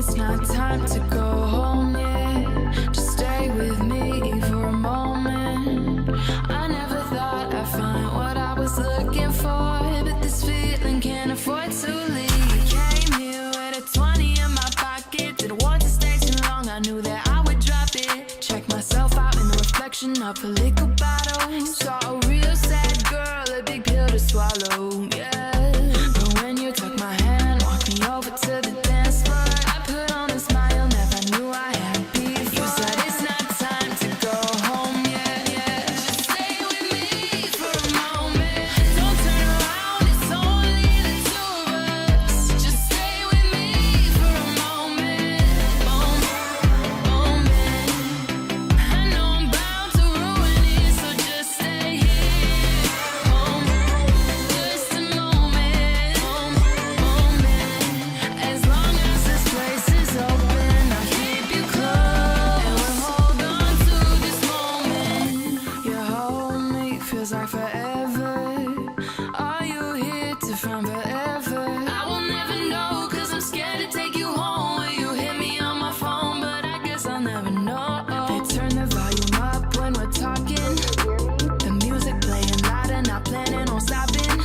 It's not time to go home yet. Just stay with me for a moment. I never thought I'd find what I was looking for, but this feeling can't afford to leave. I came here with a 20 in my pocket. Didn't want to stay too long, I knew that I would drop it. Check myself out in the reflection of a liquor bottle. Saw a real sad girl, a big pill to swallow, yeah. But when you took my hand, walked me over to the dance floor, I put on a smile, never knew I had before. You said it's not time to go home yet, yeah. Just stay with me for a moment. Don't turn around, it's only the two of us. Just stay with me for a moment. Moment. I know I'm bound to ruin it, so just stay here. Just a moment. As long as this place is open, I'll keep you close, and we'll hold on to this moment. You hold me, feels like forever. Are you here to find forever? I will never know, cause I'm scared to take you home. Will you hit me on my phone? But I guess I'll never know. They turn the volume up when we're talking, the music playing louder, not planning on stopping.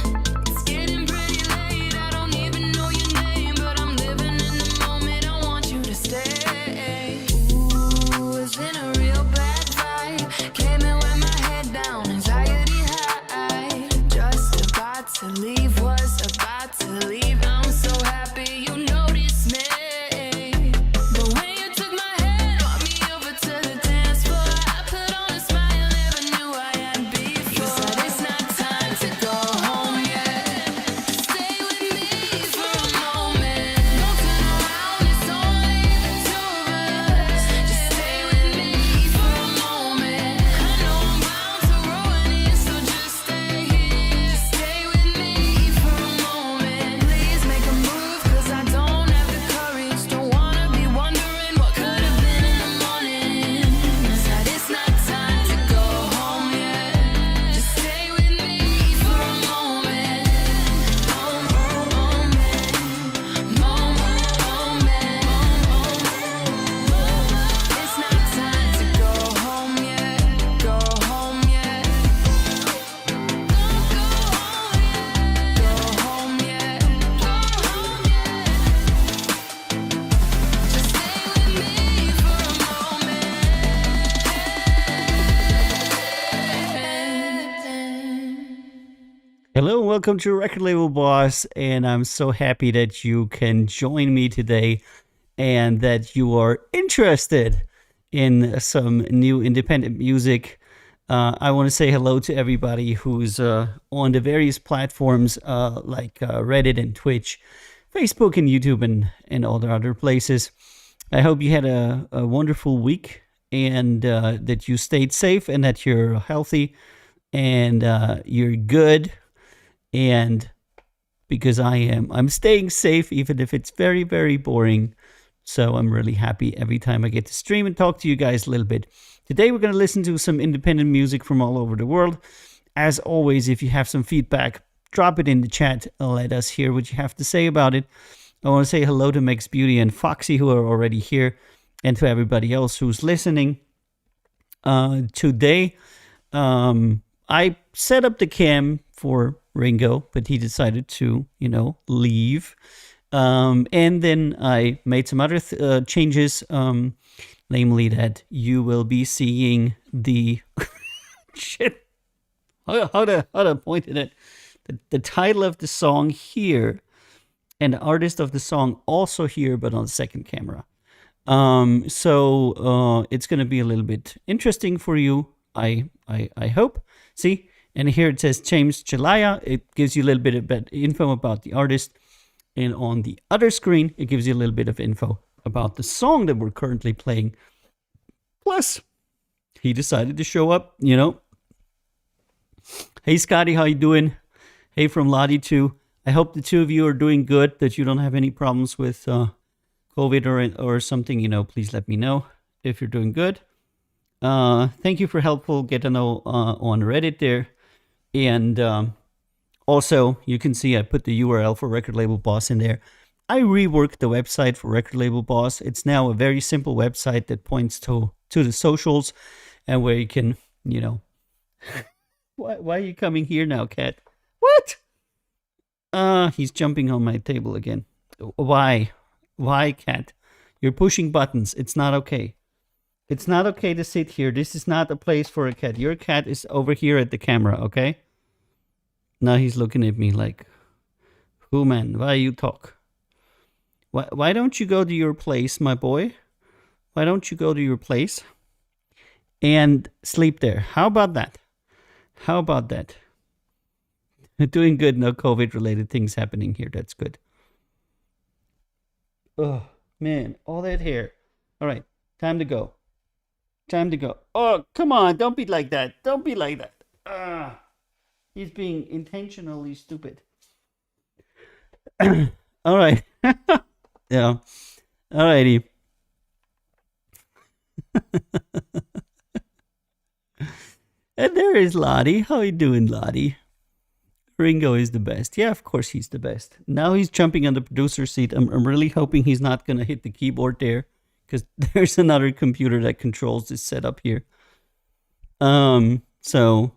It's getting pretty late, I don't even know your name, but I'm living in the moment, I want you to stay. Ooh, it's in a real bad vibe. Came in with my head down, anxiety high. Just about to leave, was about to leave. I'm so happy you noticed me. But when you took my hand, walked me over to the dance floor, I put on a smile, never knew I had before. You said it's not time to go home yet. Stay with me for a moment. Don't turn around, it's only the two of us. Just stay with me for a moment. I know I'm bound to ruin it, so just stay here. Stay with me for a moment. Please make a move, cause I don't have the courage. Don't wanna be wondering what could have been in the morning. Said it's not time to go home yet. Just stay with me for a moment. It's not time to go home yet. Go home yet. Go home yet. Just stay with me for a moment. Hello, welcome to Record Label Boss, and I'm so happy that you can join me today and that you are interested in some new independent music. I want to say hello to everybody who's on the various platforms like Reddit and Twitch, Facebook and YouTube and all the other places. I hope you had a wonderful week and that you stayed safe and that you're healthy and you're good. And because I'm staying safe, even if it's very, very boring. So I'm really happy every time I get to stream and talk to you guys a little bit. Today we're going to listen to some independent music from all over the world. As always, if you have some feedback, drop it in the chat and let us hear what you have to say about it. I want to say hello to Max Beauty and Foxy, who are already here, and to everybody else who's listening. Today, I set up the cam for Ringo, but he decided to, leave. And then I made some other changes, namely that you will be seeing the shit. How to point at it? The title of the song here, and the artist of the song also here, but on the second camera. So it's going to be a little bit interesting for you. I hope. See, and here it says James Chelaya. It gives you a little bit of info about the artist. And on the other screen, it gives you a little bit of info about the song that we're currently playing. Plus, he decided to show up, Hey, Scotty, how you doing? Hey, from Lottie too. I hope the two of you are doing good, that you don't have any problems with COVID or something. Please let me know if you're doing good. Thank you for helpful get to know on Reddit there. And also, you can see I put the URL for Record Label Boss in there. I reworked the website for Record Label Boss. It's now a very simple website that points to the socials and where you can, why are you coming here now, cat? What? He's jumping on my table again. Why? Why, cat? You're pushing buttons. It's not okay. It's not okay to sit here. This is not a place for a cat. Your cat is over here at the camera, okay? Now he's looking at me like, who, man? Why you talk? Why don't you go to your place, my boy? Why don't you go to your place and sleep there? How about that? How about that? Doing good. No COVID-related things happening here. That's good. Oh, man. All that hair. All right. Time to go. Time to go. Oh, come on. Don't be like that. Don't be like that. He's being intentionally stupid. All right. Yeah. All righty. And there is Lottie. How you doing, Lottie? Ringo is the best. Yeah, of course he's the best. Now he's jumping on the producer seat. I'm really hoping he's not going to hit the keyboard there, because there's another computer that controls this setup here. So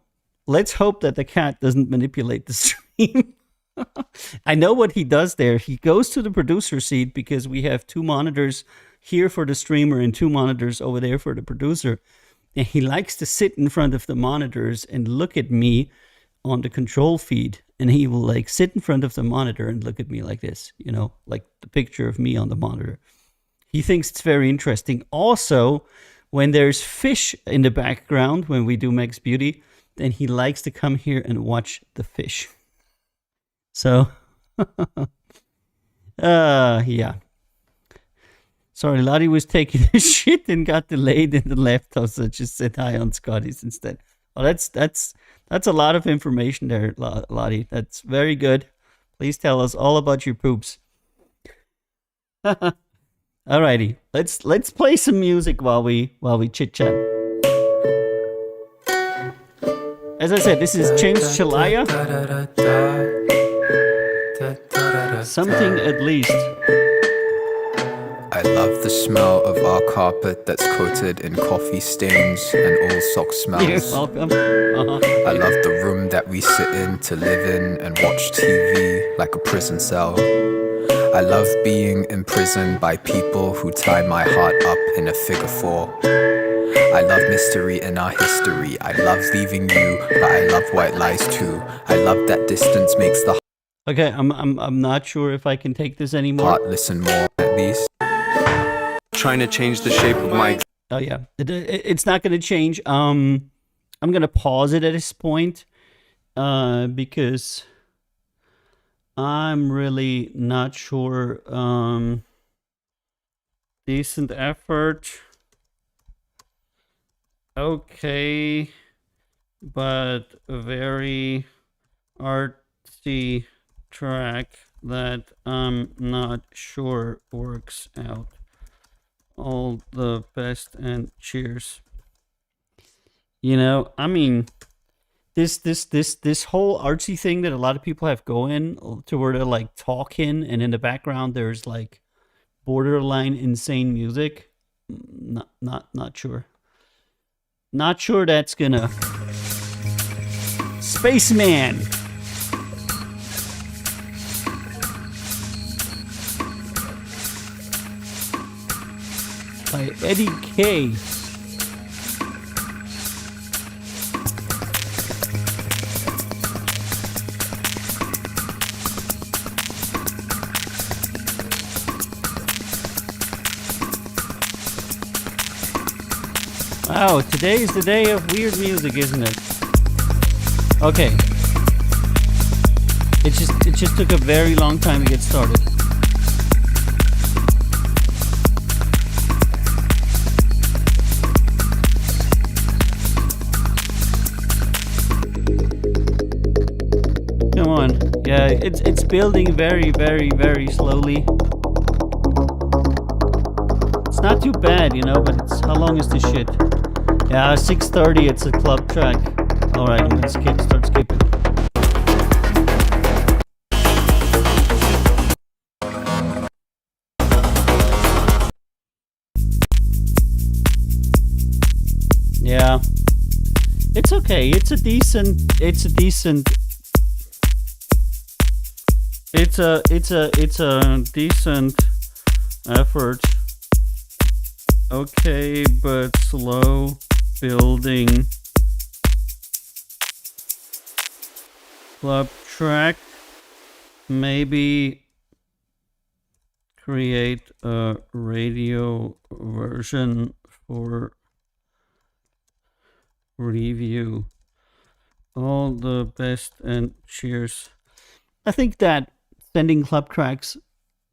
let's hope that the cat doesn't manipulate the stream. I know what he does there. He goes to the producer seat because we have 2 monitors here for the streamer and 2 monitors over there for the producer. And he likes to sit in front of the monitors and look at me on the control feed. And he will like sit in front of the monitor and look at me like this, like the picture of me on the monitor. He thinks it's very interesting. Also, when there's fish in the background, when we do Max Beauty, then he likes to come here and watch the fish. So, yeah. Sorry, Lottie was taking a shit and got delayed and left us. So just said hi on Scotty's instead. Well, that's a lot of information there, Lottie. That's very good. Please tell us all about your poops. Alrighty, let's play some music while we chit chat. As I said, this is James Chalaya. Something at least. I love the smell of our carpet that's coated in coffee stains and old sock smells. You're welcome. I love the room that we sit in to live in and watch TV like a prison cell. I love being imprisoned by people who tie my heart up in a figure 4. I love mystery in our history. I love leaving you, but I love white lies too. I love that distance makes the Okay, I'm not sure if I can take this anymore. heart listen more at least. Trying to change the shape of my Oh yeah, it's not going to change. I'm going to pause it at this point because I'm really not sure. Decent effort. Okay, but a very artsy track that I'm not sure works out. All the best and cheers. I mean, this whole artsy thing that a lot of people have going to where they're like talking and in the background there's like borderline insane music. Not sure. Not sure that's gonna. Spaceman. By Eddie K. Wow, today is the day of weird music, isn't it? Okay. It just took a very long time to get started. Come on. Yeah, it's building very, very, very slowly. It's not too bad, but it's how long is this shit? Yeah, 6:30, it's a club track. Alright, I'm gonna start skipping. Yeah. It's okay. It's a decent it's a decent effort. Okay, but slow building. Club track. Maybe create a radio version for review. All the best and cheers. I think that sending club tracks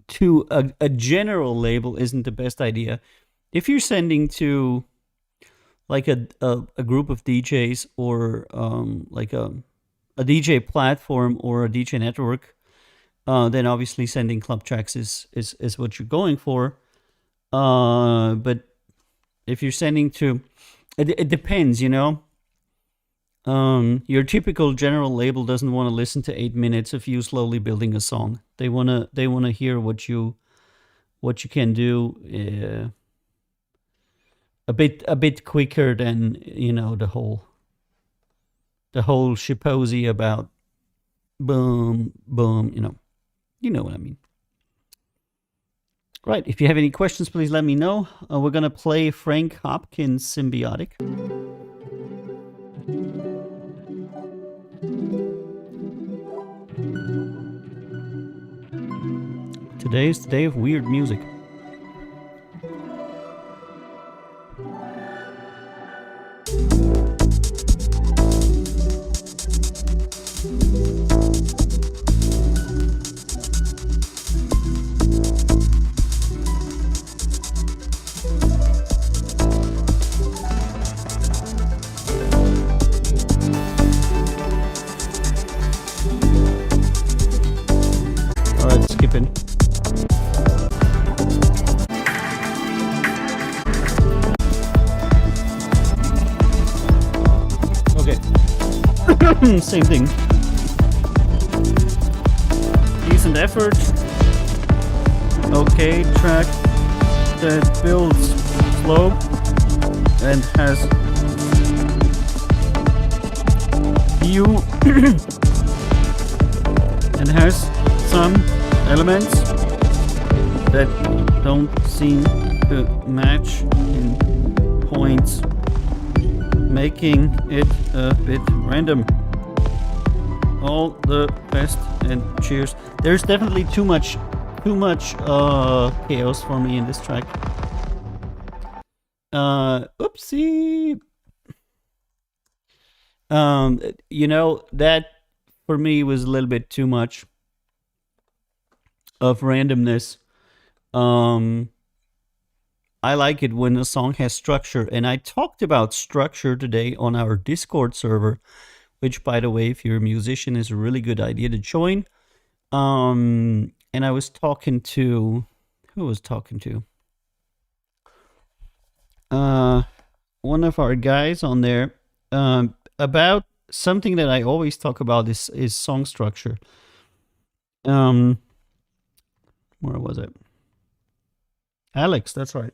to a general label isn't the best idea. If you're sending to like a group of DJs or like a DJ platform or a DJ network, then obviously sending club tracks is what you're going for. But if you're sending to, it depends, you know. Your typical general label doesn't want to listen to 8 minutes of you slowly building a song. They wanna hear what you can do a bit quicker than, you know, the whole shipozy about boom boom, you know what I mean. Right, if you have any questions, please let me know. We're gonna play Frank Hopkins' Symbiotic. Today is the day of weird music. Alright, skipping. Okay. Same thing. Decent effort. Okay, track that builds slow and has view and has some elements that don't seem to match in points, making it a bit random. All the best and cheers. There's definitely too much chaos for me in this track. Oopsie. You know, that for me was a little bit too much of randomness. I like it when a song has structure, and I talked about structure today on our Discord server, which, by the way, if you're a musician, is a really good idea to join. And I was talking to, who was talking to? One of our guys on there, about something that I always talk about is song structure. Where was it? Alex, that's right.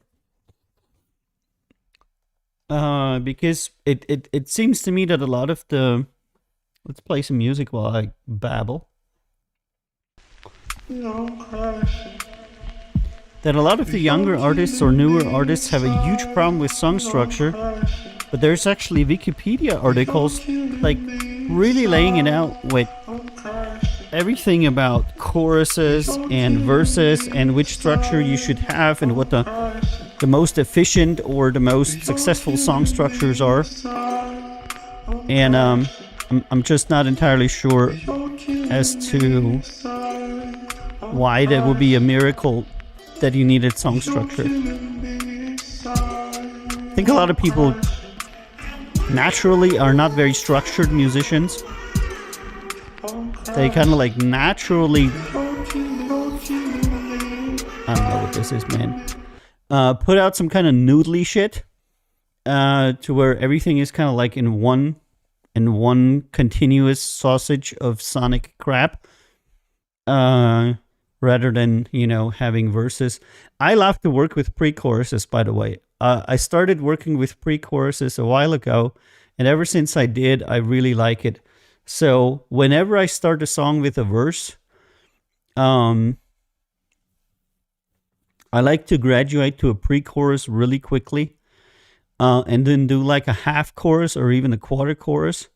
Because it seems to me that a lot of the, let's play some music while I babble. That a lot of the younger artists or newer artists have a huge problem with song structure, but there's actually Wikipedia articles like really laying it out with everything about choruses and verses and which structure you should have and what the most efficient or the most successful song structures are. And I'm just not entirely sure as to why that would be a miracle that you needed song structure. I think a lot of people naturally are not very structured musicians. They kind of like naturally, I don't know what this is, man. Put out some kind of noodly shit to where everything is kind of like in one continuous sausage of sonic crap. Rather than, you know, having verses. I love to work with pre-choruses, by the way. I started working with pre-choruses a while ago, and ever since I did, I really like it. So whenever I start a song with a verse, I like to graduate to a pre-chorus really quickly, and then do like a half chorus or even a quarter chorus,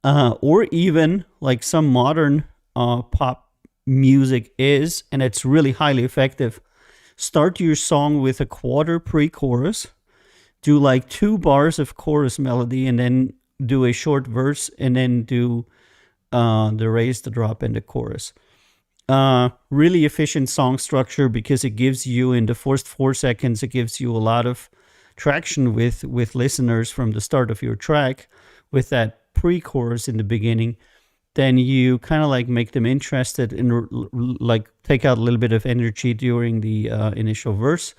or even like some modern pop music is, and it's really highly effective. Start your song with a quarter pre-chorus, do like 2 bars of chorus melody, and then do a short verse, and then do the raise, the drop, and the chorus. Really efficient song structure, because it gives you, in the first 4 seconds, it gives you a lot of traction with listeners from the start of your track with that pre-chorus in the beginning. Then you kind of like make them interested and like take out a little bit of energy during the initial verse,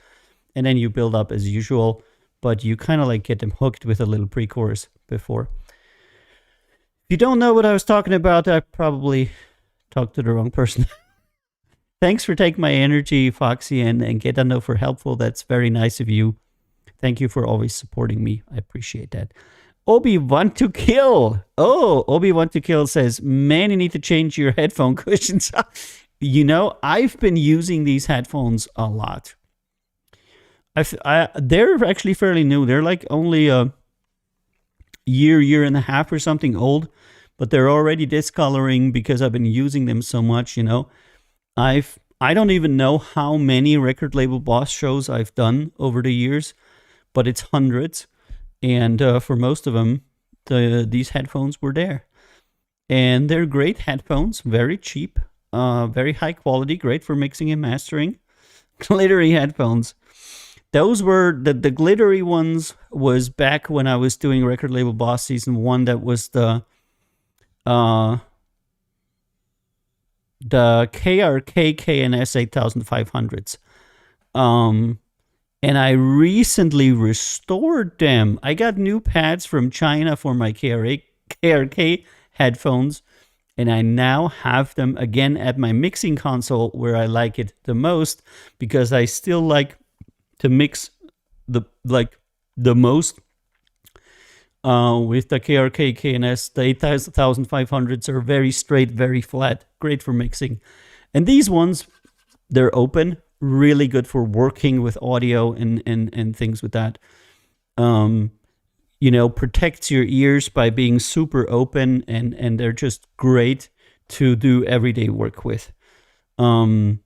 and then you build up as usual, but you kind of like get them hooked with a little pre-chorus before. If you don't know what I was talking about, I probably talked to the wrong person. Thanks for taking my energy, Foxy, and Get to Know for helpful. That's very nice of you. Thank you for always supporting me. I appreciate that. Obi Want to Kill. Oh, Obi Want to Kill says, man, you need to change your headphone cushions. You know, I've been using these headphones a lot. They're actually fairly new. They're like only a year and a half or something old, but they're already discoloring because I've been using them so much, you know. I don't even know how many Record Label Boss shows I've done over the years, but it's hundreds. And for most of them, these headphones were there. And they're great headphones, very cheap, very high quality, great for mixing and mastering. Glittery headphones. Those were, the glittery ones was back when I was doing Record Label Boss Season 1. That was the KRK KNS 8500s. And I recently restored them. I got new pads from China for my KRK headphones, and I now have them again at my mixing console, where I like it the most, because I still like to mix the most with the KRK KNS. The 8500s are very straight, very flat, great for mixing. And these ones, they're open, really good for working with audio and things with that. You know, protects your ears by being super open, and they're just great to do everyday work with. So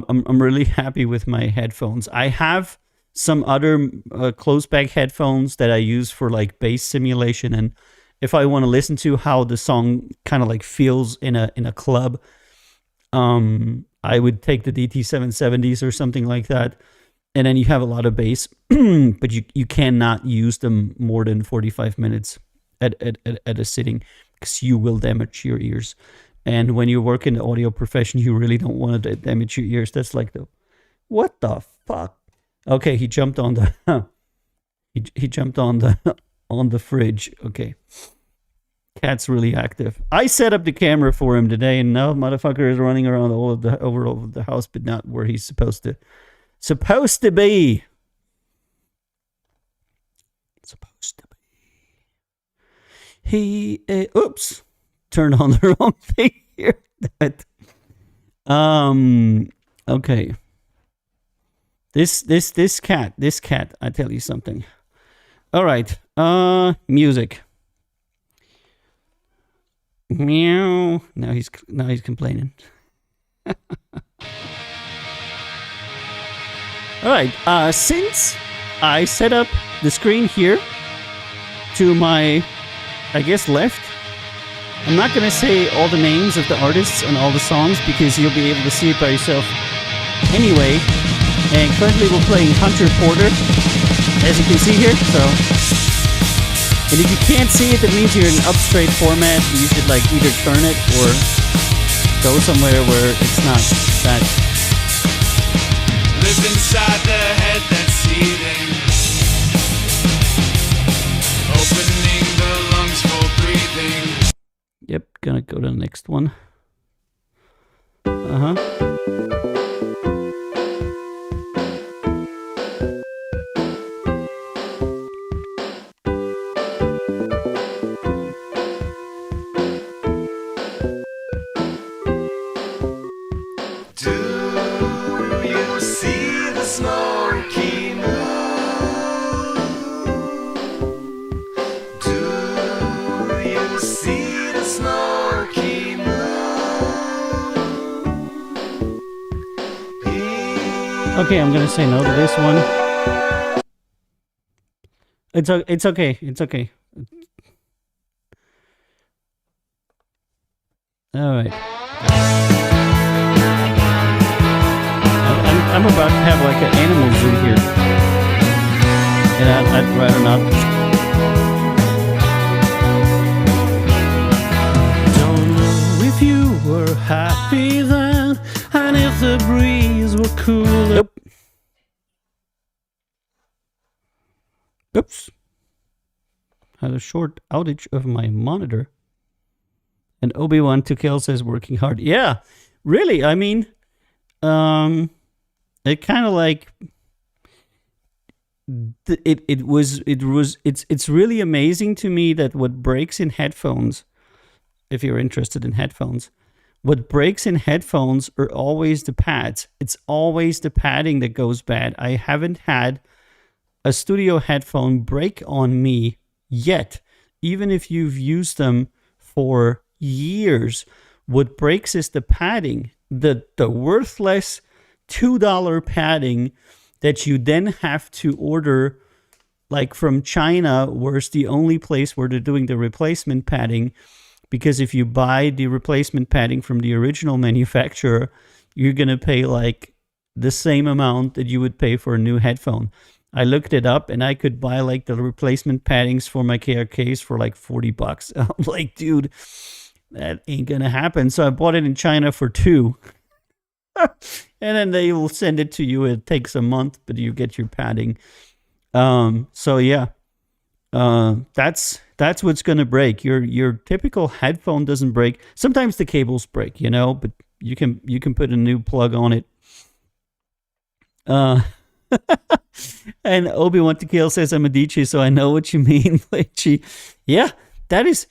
I'm really happy with my headphones. I have some other closed back headphones that I use for like bass simulation, and if I want to listen to how the song kind of like feels in a club, I would take the DT770s or something like that, and then you have a lot of bass, but you cannot use them more than 45 minutes at a sitting, because you will damage your ears. And when you work in the audio profession, you really don't want to damage your ears. That's like what the fuck? Okay, he jumped on the he jumped on the fridge. Okay. Cat's really active. I set up the camera for him today, and now motherfucker is running around all over the house, but not where he's supposed to be. Supposed to be. He oops, turned on the wrong thing here. Okay. This cat, I tell you something. All right. Music. Meow. Now he's complaining. All right. Since I set up the screen here to my, I guess, left, I'm not gonna say all the names of the artists and all the songs, because you'll be able to see it by yourself anyway. And currently we're playing Hunter Porter, as you can see here. So, and if you can't see it, that means you're in up straight format. You should like either turn it or go somewhere where it's not that. Live inside the head that's seething, opening the lungs for breathing. Yep, gonna go to the next one. Okay, I'm gonna say no to this one. It's okay. It's okay. All right. I'm about to have like an animal zoo here, and I'd rather not. Don't know if you were happy then, and if the breeze were cool. Nope. Oops. Had a short outage of my monitor. And Obi-Wan to Kill says working hard. Yeah, really. I mean, it kind of like it's really amazing to me that what breaks in headphones, if you're interested in headphones, what breaks in headphones are always the pads. It's always the padding that goes bad. I haven't had a studio headphone break on me yet, even if you've used them for years. What breaks is the padding, the worthless $2 padding that you then have to order like from China, where it's the only place where they're doing the replacement padding. Because if you buy the replacement padding from the original manufacturer, you're going to pay like the same amount that you would pay for a new headphone. I looked it up and I could buy like the replacement paddings for my KRKs for like $40. I'm like, dude, that ain't gonna happen. So I bought it in China for $2. And then they will send it to you. It takes a month, but you get your padding. So yeah, that's what's gonna break. Your typical headphone doesn't break. Sometimes the cables break, you know, but you can put a new plug on it. And Obi-Wan to Kill says, I'm a DJ, so I know what you mean. Yeah, that is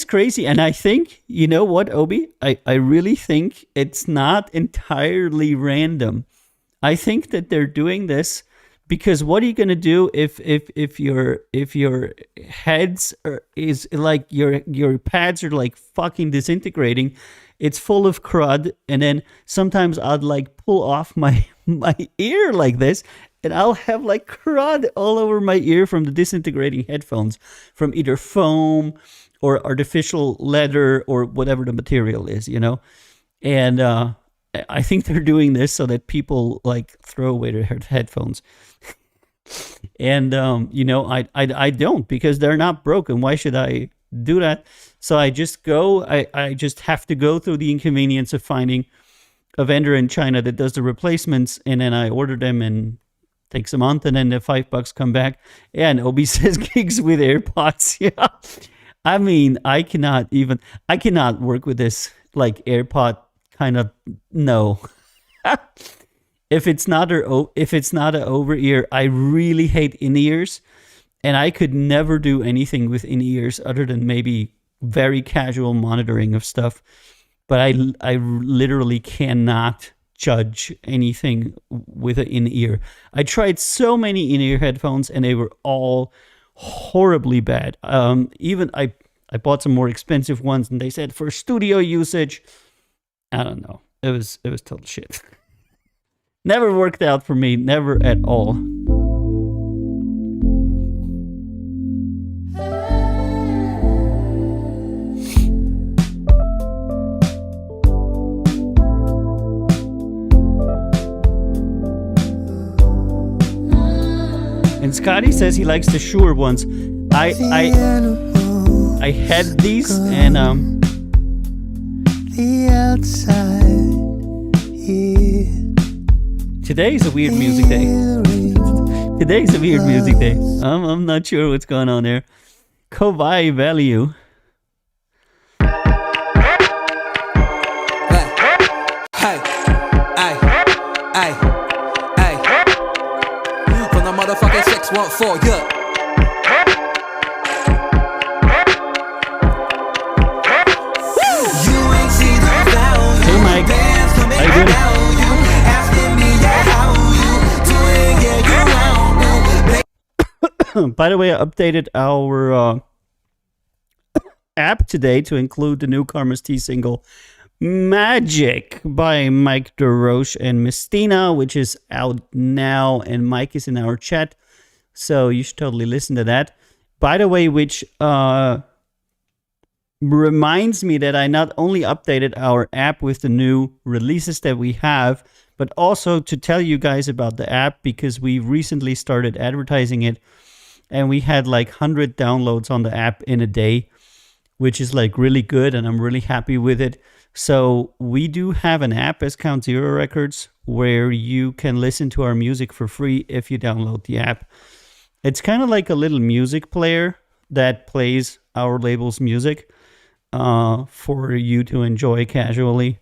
crazy. And I think, you know what, Obi? I really think it's not entirely random. I think that they're doing this because what are you going to do if your heads is like your pads are like fucking disintegrating? It's full of crud, and then sometimes I'd like pull off my ear like this, and I'll have like crud all over my ear from the disintegrating headphones, from either foam or artificial leather or whatever the material is, you know. And I think they're doing this so that people like throw away their headphones. And you know, I don't, because they're not broken. Why should I do that? So I just I just have to go through the inconvenience of finding a vendor in China that does the replacements, and then I order them, and takes a month, and then the $5 come back. Yeah, and Obi says gigs with AirPods. Yeah, I mean, I cannot work with this like AirPod kind of. No. If it's not a over ear, I really hate in ears, and I could never do anything with in ears other than maybe very casual monitoring of stuff. But I literally cannot judge anything with an in-ear. I tried so many in-ear headphones, and they were all horribly bad. Even I bought some more expensive ones, and they said for studio usage, I don't know. It was total shit. Never worked out for me, never at all. And Scotty says he likes the Shure ones. I had these, and the outside here. Today's a weird music day. Today's a weird music day. I'm not sure what's going on there. Kovai value. Hey, from the motherfucking 614, yeah. You ain't see the value. Hey Mike, how you doing? By the way, I updated our app today to include the new Karma's Tea single, Magic by Mike DeRoche and Mestina, which is out now, and Mike is in our chat, so you should totally listen to that. By the way, which reminds me that I not only updated our app with the new releases that we have, but also to tell you guys about the app, because we recently started advertising it, and we had like 100 downloads on the app in a day, which is like really good, and I'm really happy with it. So we do have an app as Count Zero Records where you can listen to our music for free if you download the app. It's kind of like a little music player that plays our label's music for you to enjoy casually.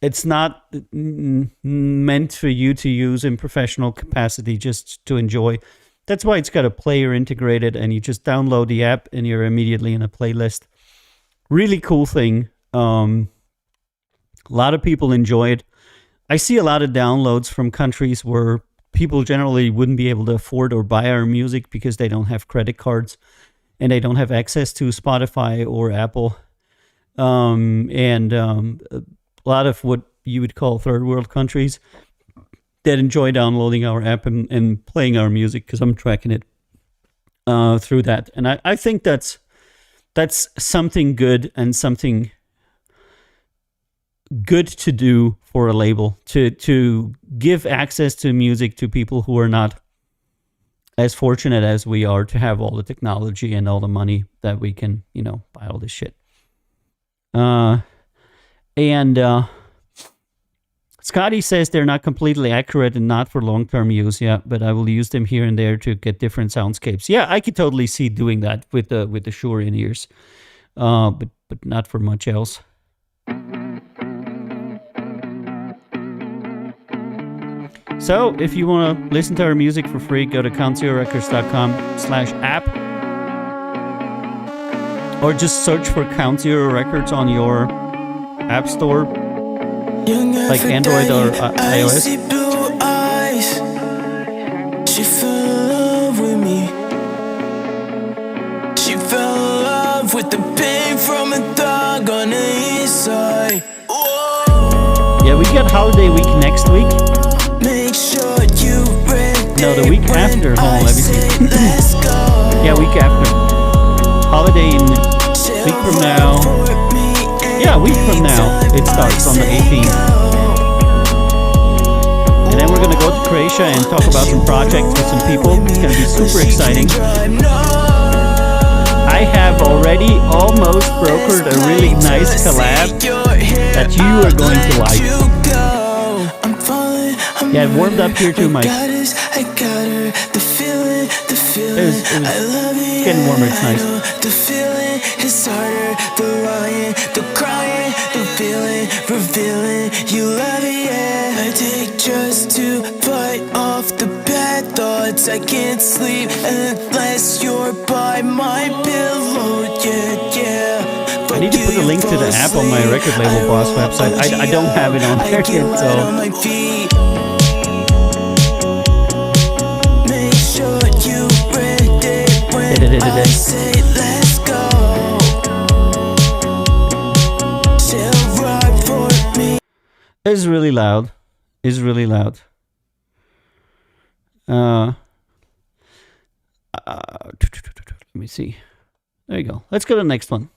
It's not meant for you to use in professional capacity, just to enjoy. That's why it's got a player integrated, and you just download the app and you're immediately in a playlist. Really cool thing. A lot of people enjoy it. I see a lot of downloads from countries where people generally wouldn't be able to afford or buy our music because they don't have credit cards and they don't have access to Spotify or Apple. A lot of what you would call third world countries that enjoy downloading our app and playing our music, because I'm tracking it through that. And I think that's something good, and something good to do for a label, to give access to music to people who are not as fortunate as we are to have all the technology and all the money that we can, buy all this shit. Scotty says they're not completely accurate and not for long-term use. Yeah, but I will use them here and there to get different soundscapes. Yeah, I could totally see doing that with the Shure in-ears, but not for much else. So, if you want to listen to our music for free, go to countzerorecords.com/app, or just search for Count Zero Records on your app store, like Android or iOS. She fell in love with me. She fell in love with the pain from a dog on the east side. Yeah, we got holiday week next week. Make sure you read. No, the week after. Hold on, let me see. Yeah, week after. Holiday in week from now. Yeah, a week from now. It starts on the 18th. And then we're going to go to Croatia and talk about some projects with some people. It's going to be super exciting. I have already almost brokered a really nice collab that you are going to like. Yeah, it warmed up here too, Mike. It was getting warmer, it's nice. The feeling is harder, the lying, the crying, the feeling, revealing you love it, yeah. I take just to fight off the bad thoughts. I can't sleep unless you're by my pillow, yeah. I need to put a link to the app on my Record Label Boss website. I don't have it on there yet, so... It's really loud. It's really loud. Let me see. There you go. Let's go to the next one.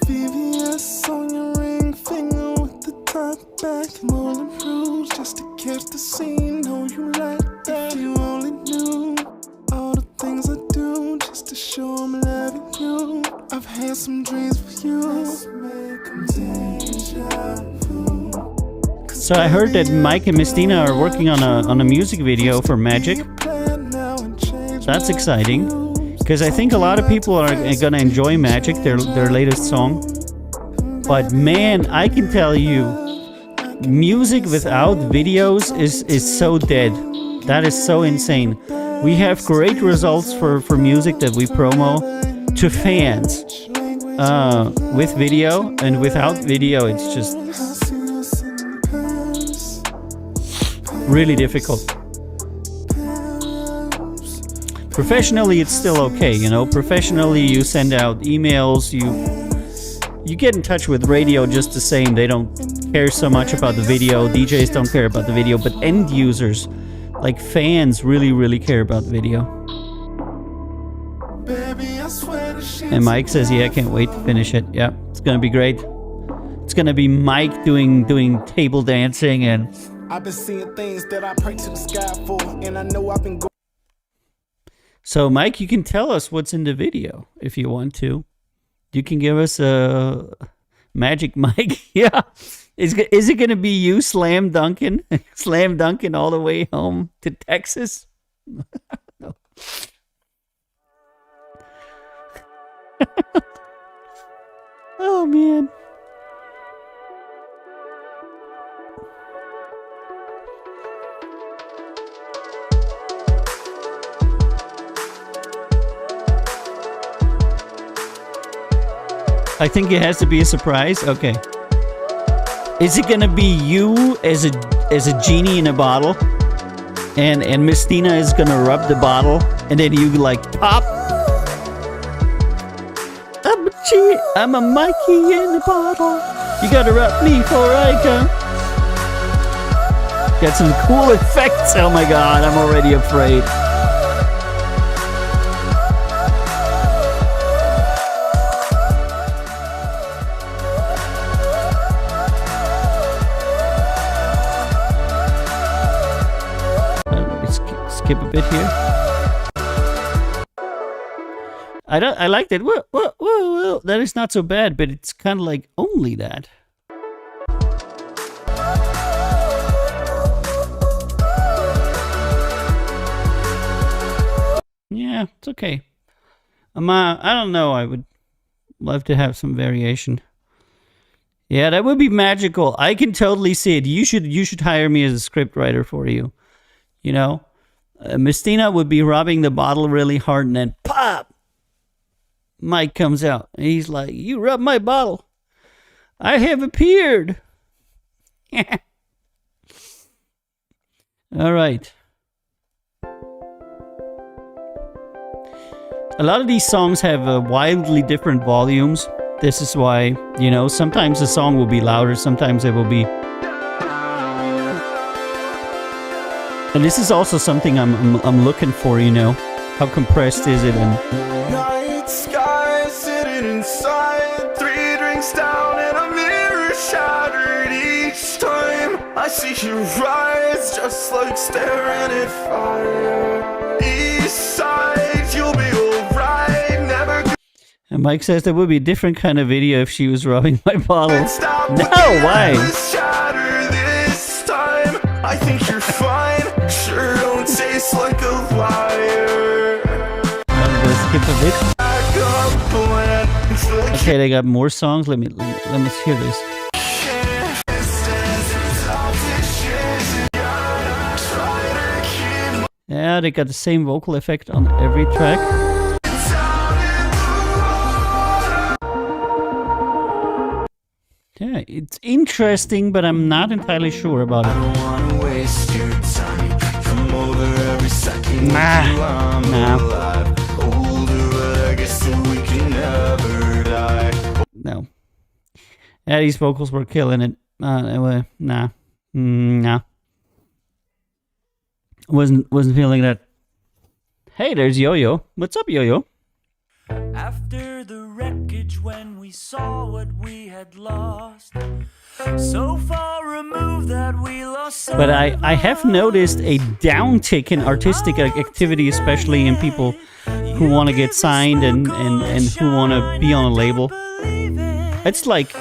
VVS on your ring finger with the top back, more improved just to catch the scene. Know you like that. If you only knew all the things I do just to show I'm loving you. I've had some dreams for you. So I heard that Mike and Mestina are working on a music video for Magic. That's exciting, because I think a lot of people are gonna enjoy Magic, their latest song. But man, I can tell you, music without videos is so dead. That is so insane. We have great results for music that we promo to fans, with video, and without video, it's just really difficult. Professionally, it's still okay, you know. Professionally, you send out emails, you get in touch with radio just the same. They don't care so much about the video. DJs don't care about the video, but end users, like fans, really care about the video. And Mike says, yeah, I can't wait to finish it. Yeah, it's gonna be great. It's gonna be Mike doing table dancing, and I've been seeing things that I pray to the sky for, and I know I've been going. so Mike, you can tell us what's in the video if you want to. You can give us a magic mic. Yeah. Is it going to be you slam dunking all the way home to Texas? No. Oh, man. I think it has to be a surprise. Okay. Is it gonna be you as a genie in a bottle, and Miss Tina is gonna rub the bottle, and then you like pop? I'm a Mikey in a bottle. You gotta rub me before I come. Got some cool effects. Oh my God, I'm already afraid. Skip a bit here. I liked it. Whoa. That is not so bad, but it's kind of like only that. Yeah, it's okay. I don't know. I would love to have some variation. Yeah, that would be magical. I can totally see it. You should hire me as a script writer for you. You know, Miss Tina would be rubbing the bottle really hard, and then pop! Mike comes out. And he's like, "You rubbed my bottle. I have appeared." All right. A lot of these songs have wildly different volumes. This is why, you know, sometimes the song will be louder, sometimes it will be. And this is also something I'm looking for, you know. How compressed is it? And Night sky sitting inside, 3 drinks down and a mirror shattered each time. I see your eyes just like staring at fire. East side, you'll be alright, never. And Mike says there would be a different kind of video if she was rubbing my bottle. No, why? Shatter this time. I think you're fine. Sure don't taste like a liar. Skip a bit. Back up plan. It's like Okay, they got more songs. Let me hear this. Yeah, they got the same vocal effect on every track. Yeah, it's interesting, but I'm not entirely sure about it. wanna waste your time. Come over every second. Nah. Older, but I guess so we can never die. No. Yeah, these vocals were killing it. Nah. Nah. Wasn't feeling that. Hey, there's Yo-Yo. What's up, Yo-Yo? After the wreckage, when we saw what we had lost, so far removed that we lost. But I have noticed a downtick in artistic activity, especially in people who want to get signed and who want to be on a label. It's like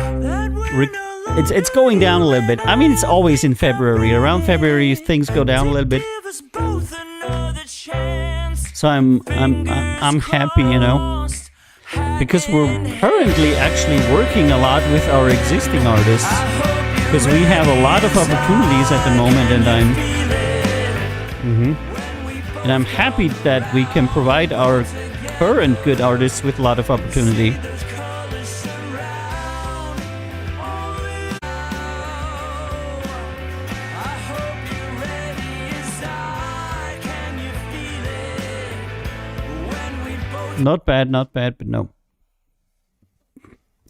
it's going down a little bit. I mean, it's always in February. Around February, things go down a little bit. So I'm happy, you know, because we're currently actually working a lot with our existing artists, because we have a lot of opportunities at the moment, and I'm happy that we can provide our current good artists with a lot of opportunity. Not bad, but no.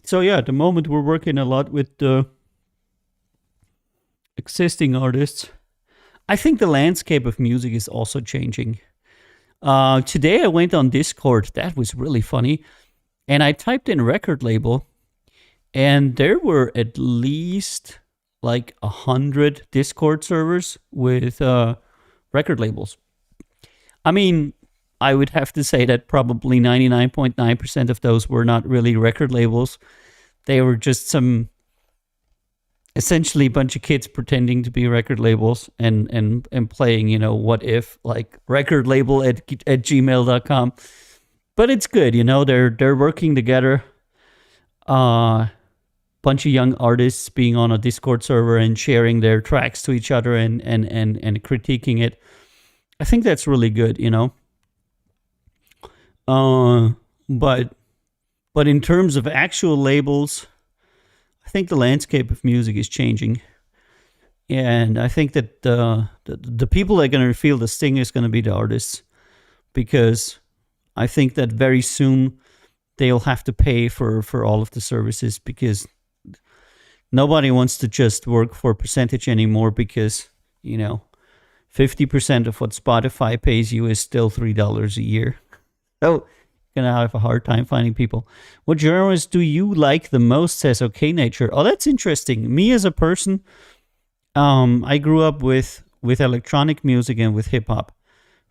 So yeah, at the moment we're working a lot with the existing artists. I think the landscape of music is also changing. Today I went on Discord. That was really funny. And I typed in record label, and there were at least like 100 Discord servers with record labels. I mean, I would have to say that probably 99.9% of those were not really record labels. They were just essentially a bunch of kids pretending to be record labels and playing, you know, what if, like record label at gmail.com. But it's good, you know, they're working together. Bunch of young artists being on a Discord server and sharing their tracks to each other and critiquing it. I think that's really good, you know. But in terms of actual labels, I think the landscape of music is changing. And I think that the people that are going to feel the sting is going to be the artists, because I think that very soon they'll have to pay for all of the services, because nobody wants to just work for a percentage anymore, because, you know, 50% of what Spotify pays you is still $3 a year. So you're going to have a hard time finding people. What genres do you like the most, says OK Nature? Oh, that's interesting. Me as a person, I grew up with electronic music and with hip hop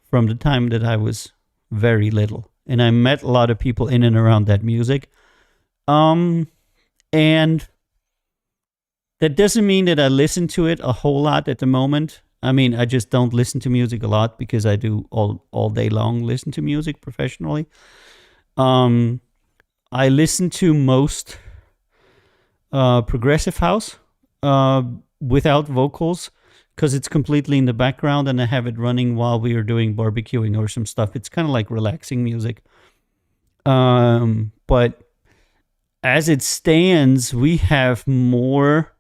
from the time that I was very little. And I met a lot of people in and around that music. And that doesn't mean that I listen to it a whole lot at the moment. I mean, I just don't listen to music a lot because I do all day long listen to music professionally. I listen to most progressive house without vocals, because it's completely in the background and I have it running while we are doing barbecuing or some stuff. It's kind of like relaxing music. But as it stands, we have more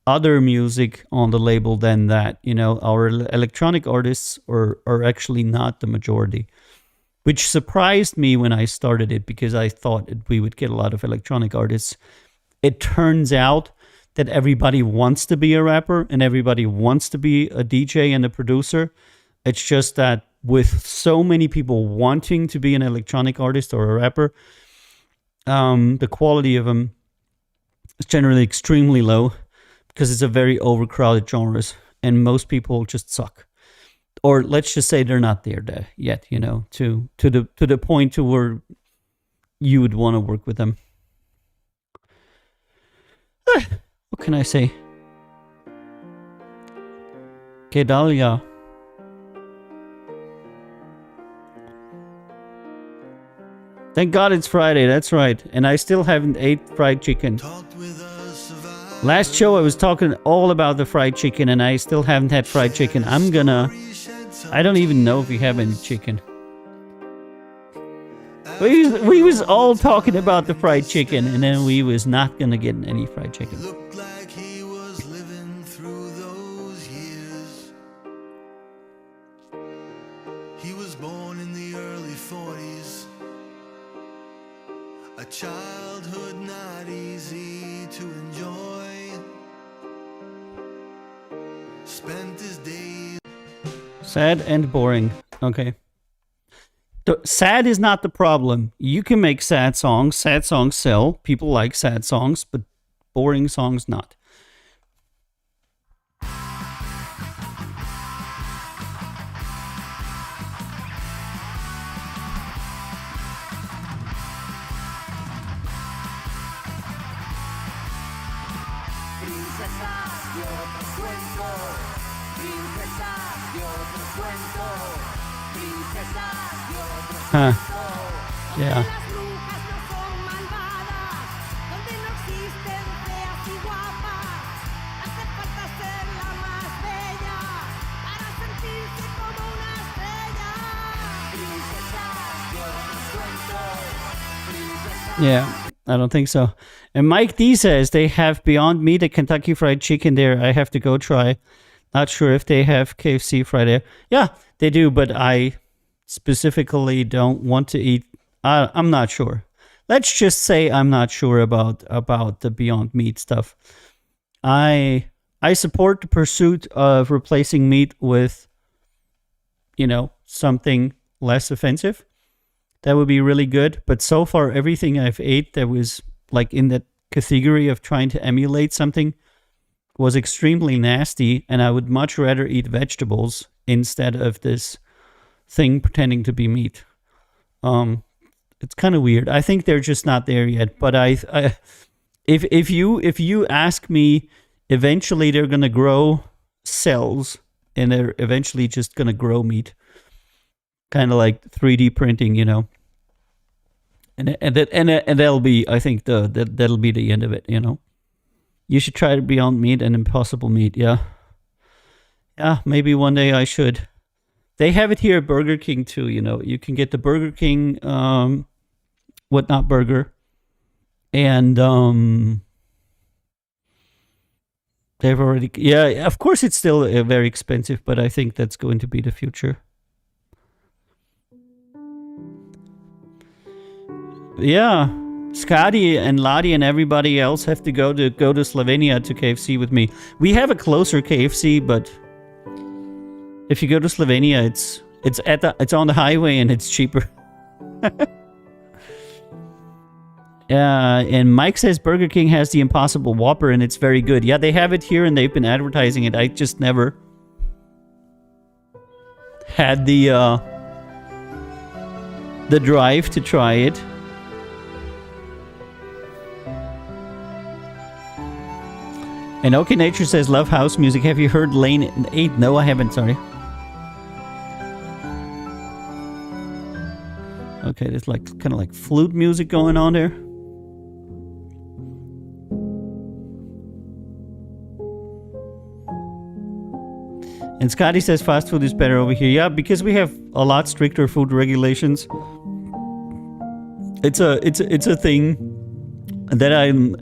other music on the label than that. You know, our electronic artists are actually not the majority, which surprised me when I started it, because I thought we would get a lot of electronic artists. It turns out that everybody wants to be a rapper and everybody wants to be a DJ and a producer. It's just that with so many people wanting to be an electronic artist or a rapper, the quality of them is generally extremely low, because it's a very overcrowded genre and most people just suck. Or let's just say they're not there yet, you know, to the point to where you would want to work with them. What can I say? Kedalia. Thank God it's Friday, that's right. And I still haven't ate fried chicken. Last show I was talking all about the fried chicken and I still haven't had fried chicken. I don't even know if we have any chicken. We was all talking about the fried chicken, and then we was not gonna get any fried chicken. Looked like he was living through those years. He was born in the early 40s. A childhood not easy to enjoy. Spent his days. Sad and boring. Okay. Sad is not the problem. You can make sad songs. Sad songs sell. People like sad songs, but boring songs not. Huh. Yeah. Yeah, I don't think so. And Mike D says they have Beyond Meat at Kentucky Fried Chicken there. I have to go try. Not sure if they have KFC Friday. Yeah, they do, but I specifically don't want to eat. I'm not sure. Let's just say I'm not sure about the Beyond Meat stuff. I support the pursuit of replacing meat with, something less offensive. That would be really good. But so far, everything I've ate that was like in that category of trying to emulate something was extremely nasty, and I would much rather eat vegetables instead of this thing pretending to be meat. It's kind of weird. I think they're just not there yet. But if you ask me, eventually they're gonna grow cells, and they're eventually just gonna grow meat, kind of like 3D printing, And that'll be, I think, that'll be the end of it. You should try Beyond Meat and Impossible Meat. Yeah, maybe one day I should. They have it here at Burger King too. You can get the Burger King whatnot burger, and they've already. Yeah, of course it's still very expensive, but I think that's going to be the future. Yeah, Scotty and Lottie and everybody else have to go to Slovenia to KFC with me. We have a closer KFC, but if you go to Slovenia, it's on the highway and it's cheaper. And Mike says Burger King has the Impossible Whopper and it's very good. Yeah, they have it here and they've been advertising it. I just never had the drive to try it. And OK Nature says, love house music. Have you heard Lane 8? No, I haven't, sorry. Okay, there's like kind of like flute music going on there. And Scotty says fast food is better over here. Yeah, because we have a lot stricter food regulations. It's a thing that I'm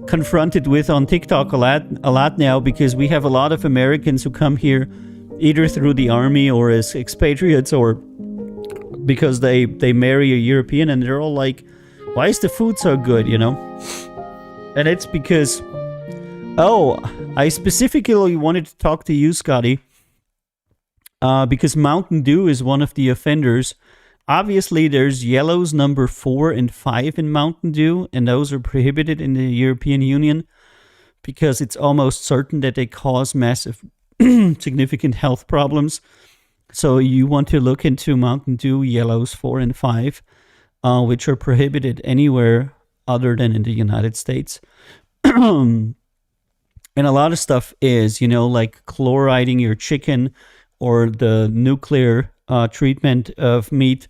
confronted with on TikTok a lot now, because we have a lot of Americans who come here either through the army or as expatriates or because they marry a European, and they're all like, why is the food so good, And it's because, I specifically wanted to talk to you, Scotty, because Mountain Dew is one of the offenders. Obviously, there's yellows number 4 and 5 in Mountain Dew, and those are prohibited in the European Union because it's almost certain that they cause massive, significant health problems. So you want to look into Mountain Dew yellows 4 and 5, which are prohibited anywhere other than in the United States. And a lot of stuff is, like chloriding your chicken or the nuclear treatment of meat.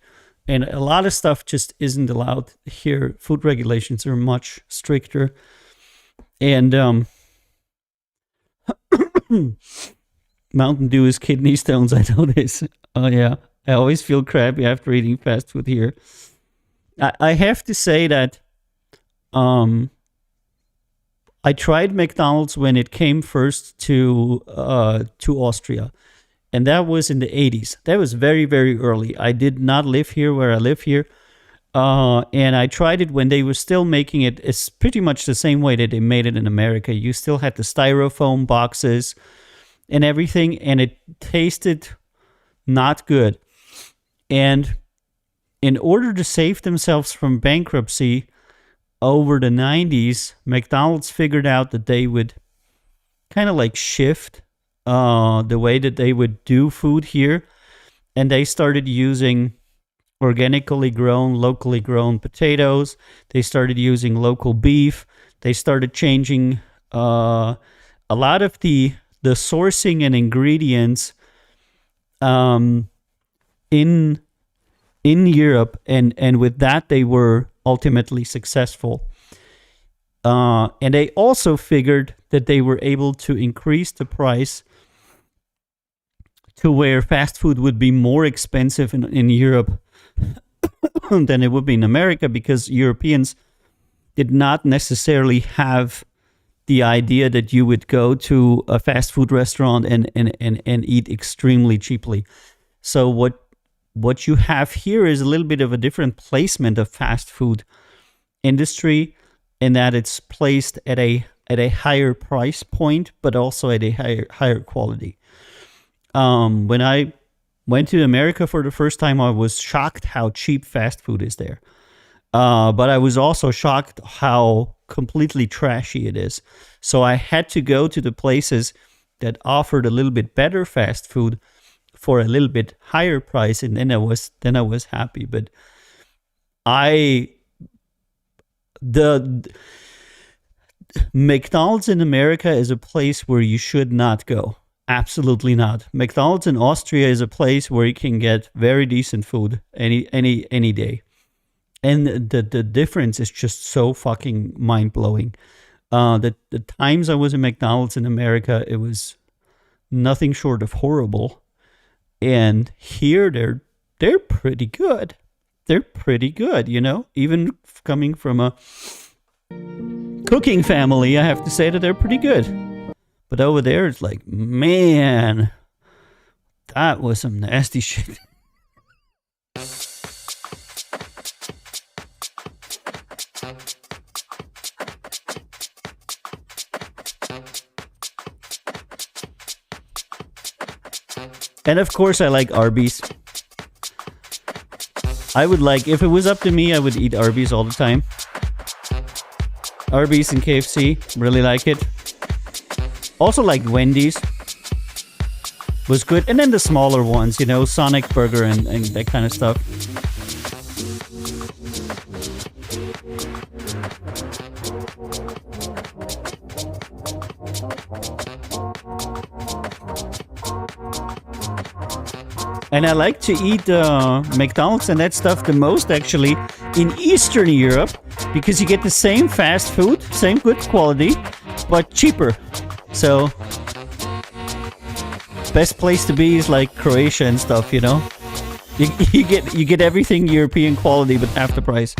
And a lot of stuff just isn't allowed here. Food regulations are much stricter. And Mountain Dew is kidney stones, I know this. Oh, yeah. I always feel crappy after eating fast food here. I have to say that I tried McDonald's when it came first to Austria. And that was in the 80s. That was very, very early. I did not live here where I live here. And I tried it when they were still making it. It's pretty much the same way that they made it in America. You still had the styrofoam boxes and everything. And it tasted not good. And in order to save themselves from bankruptcy over the 90s, McDonald's figured out that they would kind of like shift the way that they would do food here, and they started using organically grown, locally grown potatoes. They started using local beef. They started changing a lot of the sourcing and ingredients in Europe, and with that they were ultimately successful. And they also figured that they were able to increase the price to where fast food would be more expensive in Europe than it would be in America, because Europeans did not necessarily have the idea that you would go to a fast food restaurant and eat extremely cheaply. So what what you have here is a little bit of a different placement of fast food industry, in that it's placed at a higher price point, but also at a higher quality. When I went to America for the first time, I was shocked how cheap fast food is there. But I was also shocked how completely trashy it is. So I had to go to the places that offered a little bit better fast food for a little bit higher price, and then I was happy. But the McDonald's in America is a place where you should not go. Absolutely not. McDonald's in Austria is a place where you can get very decent food any day. And the difference is just so fucking mind-blowing. The times I was in McDonald's in America, it was nothing short of horrible. And here they're pretty good. They're pretty good, you know? Even coming from a cooking family, I have to say that they're pretty good. But over there, it's like, man, that was some nasty shit. And of course, I like Arby's. I would like, if it was up to me, I would eat Arby's all the time. Arby's and KFC, really like it. Also like Wendy's. Was good. And then the smaller ones, you know, Sonic Burger and that kind of stuff. And I like to eat McDonald's and that stuff the most, actually, in Eastern Europe, because you get the same fast food, same good quality, but cheaper. So, best place to be is like Croatia and stuff, you know? You get everything European quality, but half the price.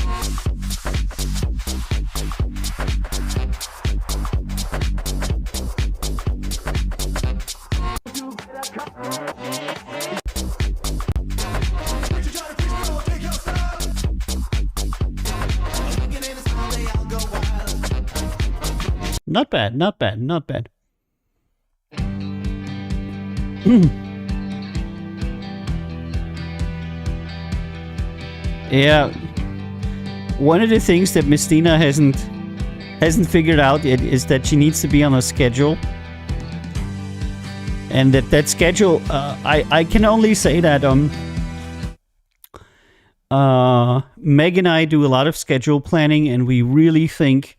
Not bad, not bad, not bad. Yeah. One of the things that Mistina hasn't figured out yet is that she needs to be on a schedule. And that schedule, I can only say that Meg and I do a lot of schedule planning, and we really think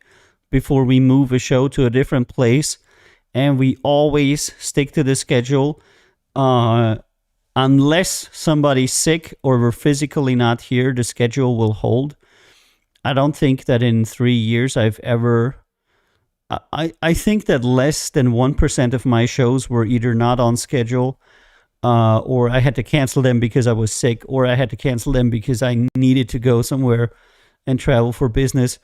before we move a show to a different place, and we always stick to the schedule unless somebody's sick or we're physically not here. The schedule will hold. I don't think that in 3 years I've ever... I think that less than 1% of my shows were either not on schedule, or I had to cancel them because I was sick, or I had to cancel them because I needed to go somewhere and travel for business.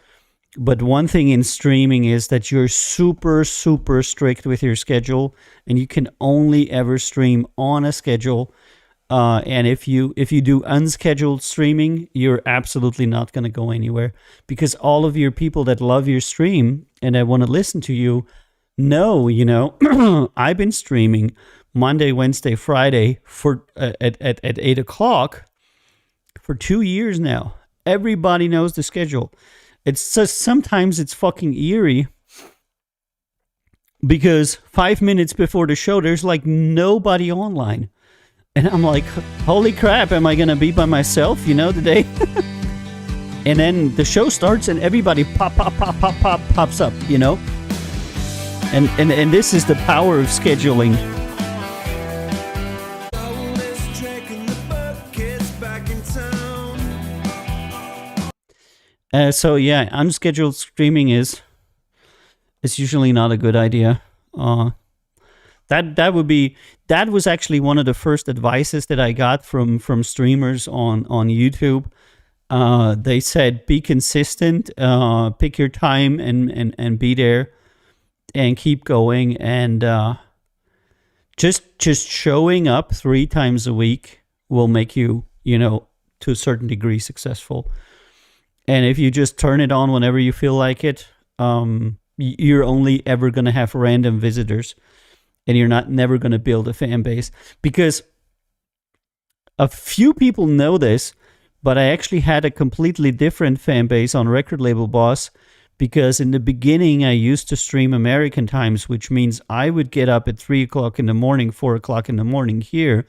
But one thing in streaming is that you're super, super strict with your schedule, and you can only ever stream on a schedule. And if you do unscheduled streaming, you're absolutely not going to go anywhere, because all of your people that love your stream and that want to listen to you know, you know, I've been streaming Monday, Wednesday, Friday for at 8 o'clock for 2 years now. Everybody knows the schedule. It's just sometimes it's fucking eerie because 5 minutes before the show, there's like nobody online. And I'm like, holy crap, am I going to be by myself, you know, today? And then the show starts and everybody pops up, you know? And this is the power of scheduling. So yeah, unscheduled streaming is usually not a good idea. That was actually one of the first advices that I got from streamers on YouTube. They said, be consistent, pick your time and be there and keep going, and just showing up 3 times a week will make you to a certain degree successful. And if you just turn it on whenever you feel like it, you're only ever going to have random visitors, and you're never going to build a fan base. Because a few people know this, but I actually had a completely different fan base on Record Label Boss, because in the beginning I used to stream American times, which means I would get up at 3 o'clock in the morning, 4 o'clock in the morning here,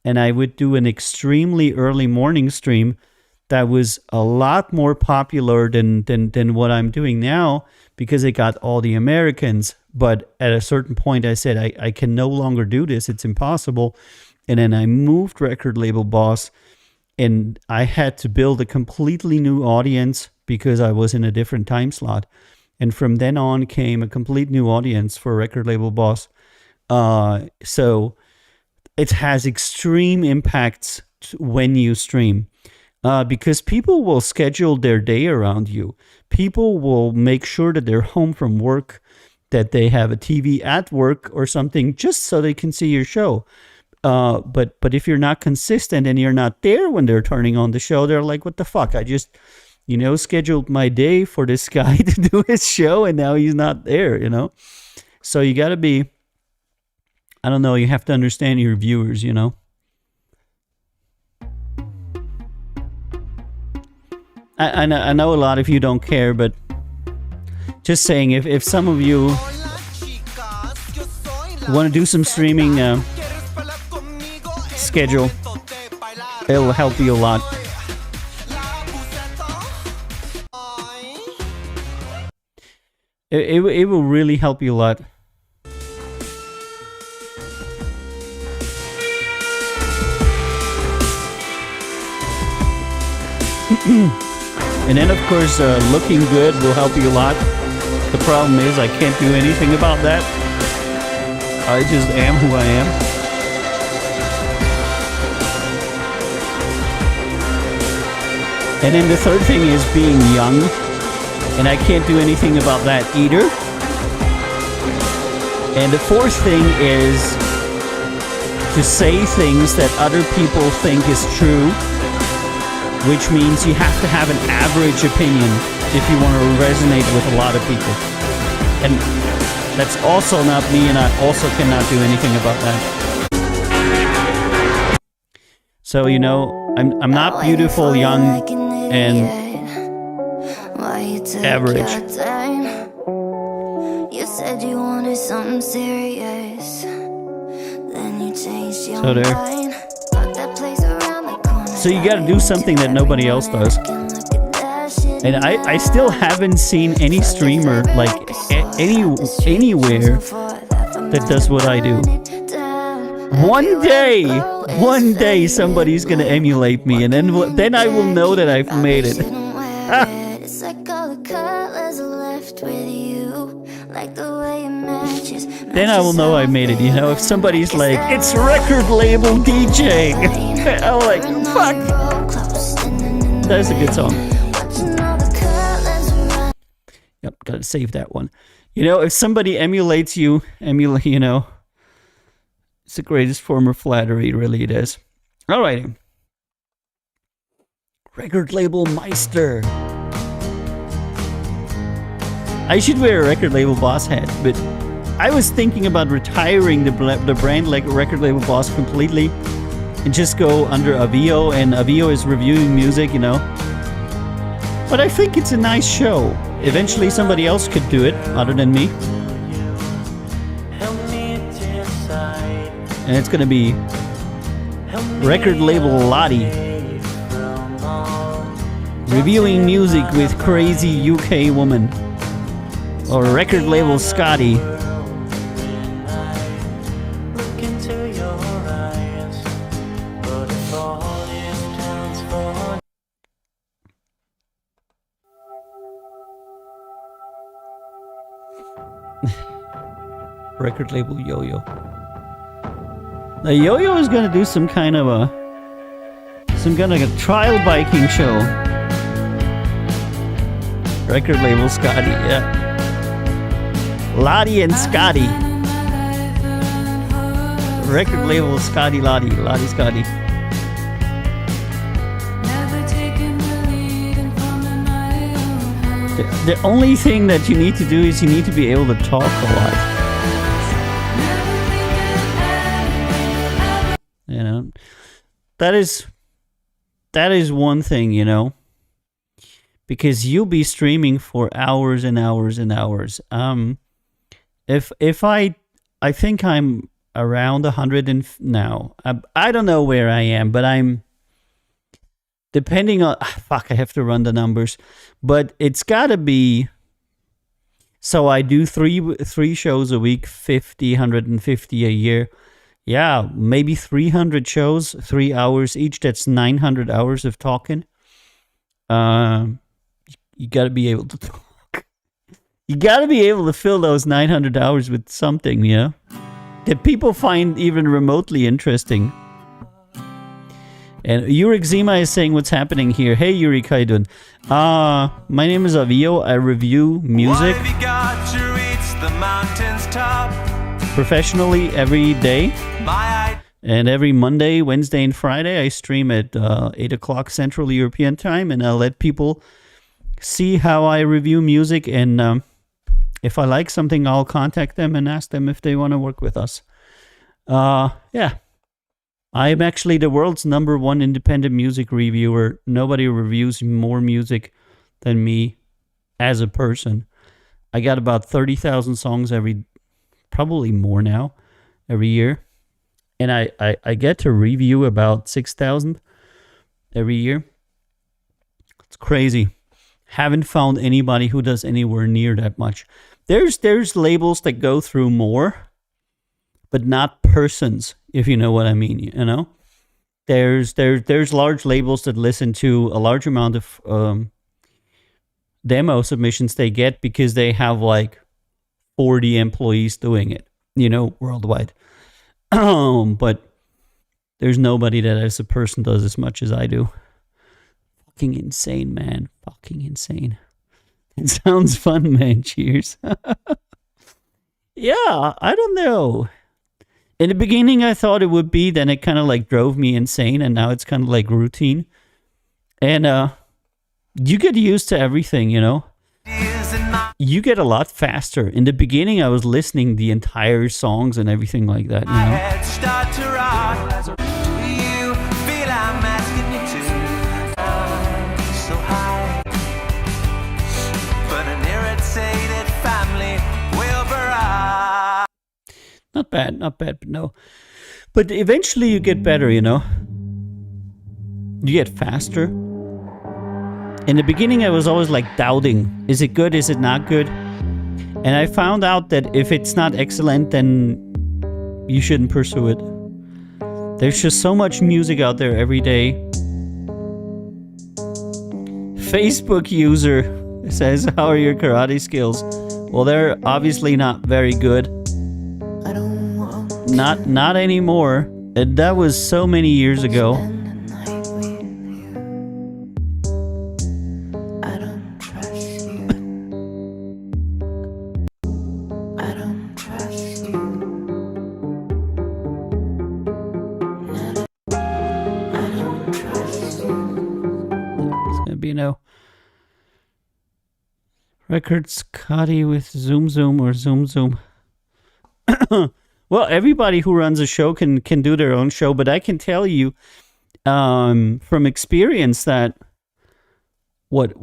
and I would do an extremely early morning stream that was a lot more popular than what I'm doing now, because it got all the Americans. But at a certain point I said, I can no longer do this. It's impossible. And then I moved Record Label Boss, and I had to build a completely new audience because I was in a different time slot. And from then on came a complete new audience for Record Label Boss. So it has extreme impacts when you stream. Because people will schedule their day around you. People will make sure that they're home from work, that they have a TV at work or something, just so they can see your show. But if you're not consistent and you're not there when they're turning on the show, they're like, what the fuck? I just, scheduled my day for this guy to do his show, and now he's not there, So you got to be, I don't know, you have to understand your viewers, I know a lot of you don't care, but just saying, if some of you want to do some streaming schedule, it'll help you a lot. It will really help you a lot. And then, of course, looking good will help you a lot. The problem is I can't do anything about that. I just am who I am. And then the third thing is being young. And I can't do anything about that either. And the fourth thing is to say things that other people think is true, which means you have to have an average opinion if you want to resonate with a lot of people. And that's also not me, and I also cannot do anything about that. So, I'm not beautiful, young, and average. You said you wanted something serious, then you changed your So there. mind. Got that place around the corner. So you gotta do something that nobody else does. And I still haven't seen any streamer, like, anywhere that does what I do. One day somebody's gonna emulate me, and then I will know that I've made it. It's like all the colors are left with you, like the way it matches. Then I will know I made it, if somebody's like, it's record label DJ. I'm like, fuck. That's a good song. Yep, gotta save that one. If somebody emulates you, it's the greatest form of flattery, really it is. Alrighty. Record label Meister. I should wear a Record Label Boss hat, but I was thinking about retiring the brand like Record Label Boss completely and just go under Avio, and Avio is reviewing music, But I think it's a nice show. Eventually somebody else could do it other than me. And it's gonna be Record Label Lottie, reviewing music with crazy UK woman. Or Record Label Scotty. Record label Yo-Yo. Now Yo-Yo is gonna do some kind of a trial biking show. Record label Scotty, yeah. Lottie and Scotty. Record label Scotty Lottie Scotty. The only thing that you need to do is you need to be able to talk a lot. You know, that is one thing, you know, because you'll be streaming for hours and hours and hours. If I think I'm around 100 now. I don't know where I am, but I'm depending on I have to run the numbers, but it's got to be. So I do three shows a week, 50, 150 a year. Yeah, maybe 300 shows, 3 hours each. That's 900 hours of talking. You got to be able to talk. You got to be able to fill those 900 hours with something, you know, that people find even remotely interesting. And Yurik Zima is saying what's happening here. Hey, Yurik, how you doing? My name is Avio. I review music professionally every day. And every Monday, Wednesday, and Friday, I stream at 8 o'clock Central European Time. And I'll let people see how I review music. And if I like something, I'll contact them and ask them if they want to work with us. Yeah. I'm actually the world's #1 independent music reviewer. Nobody reviews more music than me as a person. I got about 30,000 songs probably more now, every year. And I get to review about 6,000 every year. It's crazy. Haven't found anybody who does anywhere near that much. There's labels that go through more, but not persons, if you know what I mean, you know? There's large labels that listen to a large amount of demo submissions they get because they have like 40 employees doing it, you know, worldwide. But there's nobody that as a person does as much as I do. Fucking insane, man. Fucking insane. It sounds fun, man. Cheers. Yeah, I don't know. In the beginning, I thought it would be, then it kind of like drove me insane, and now it's kind of like routine. And you get used to everything, you know? You get a lot faster. In the beginning, I was listening the entire songs and everything like that, you know? Not bad, but no. But eventually you get better, you know? You get faster. In the beginning, I was always like doubting. Is it good? Is it not good? And I found out that if it's not excellent, then you shouldn't pursue it. There's just so much music out there every day. Facebook user says, how are your karate skills? Well, they're obviously not very good. Not anymore. That was so many years ago. It's gonna be no records Scotty with Zoom or Zoom. Well, everybody who runs a show can do their own show, but I can tell you from experience that what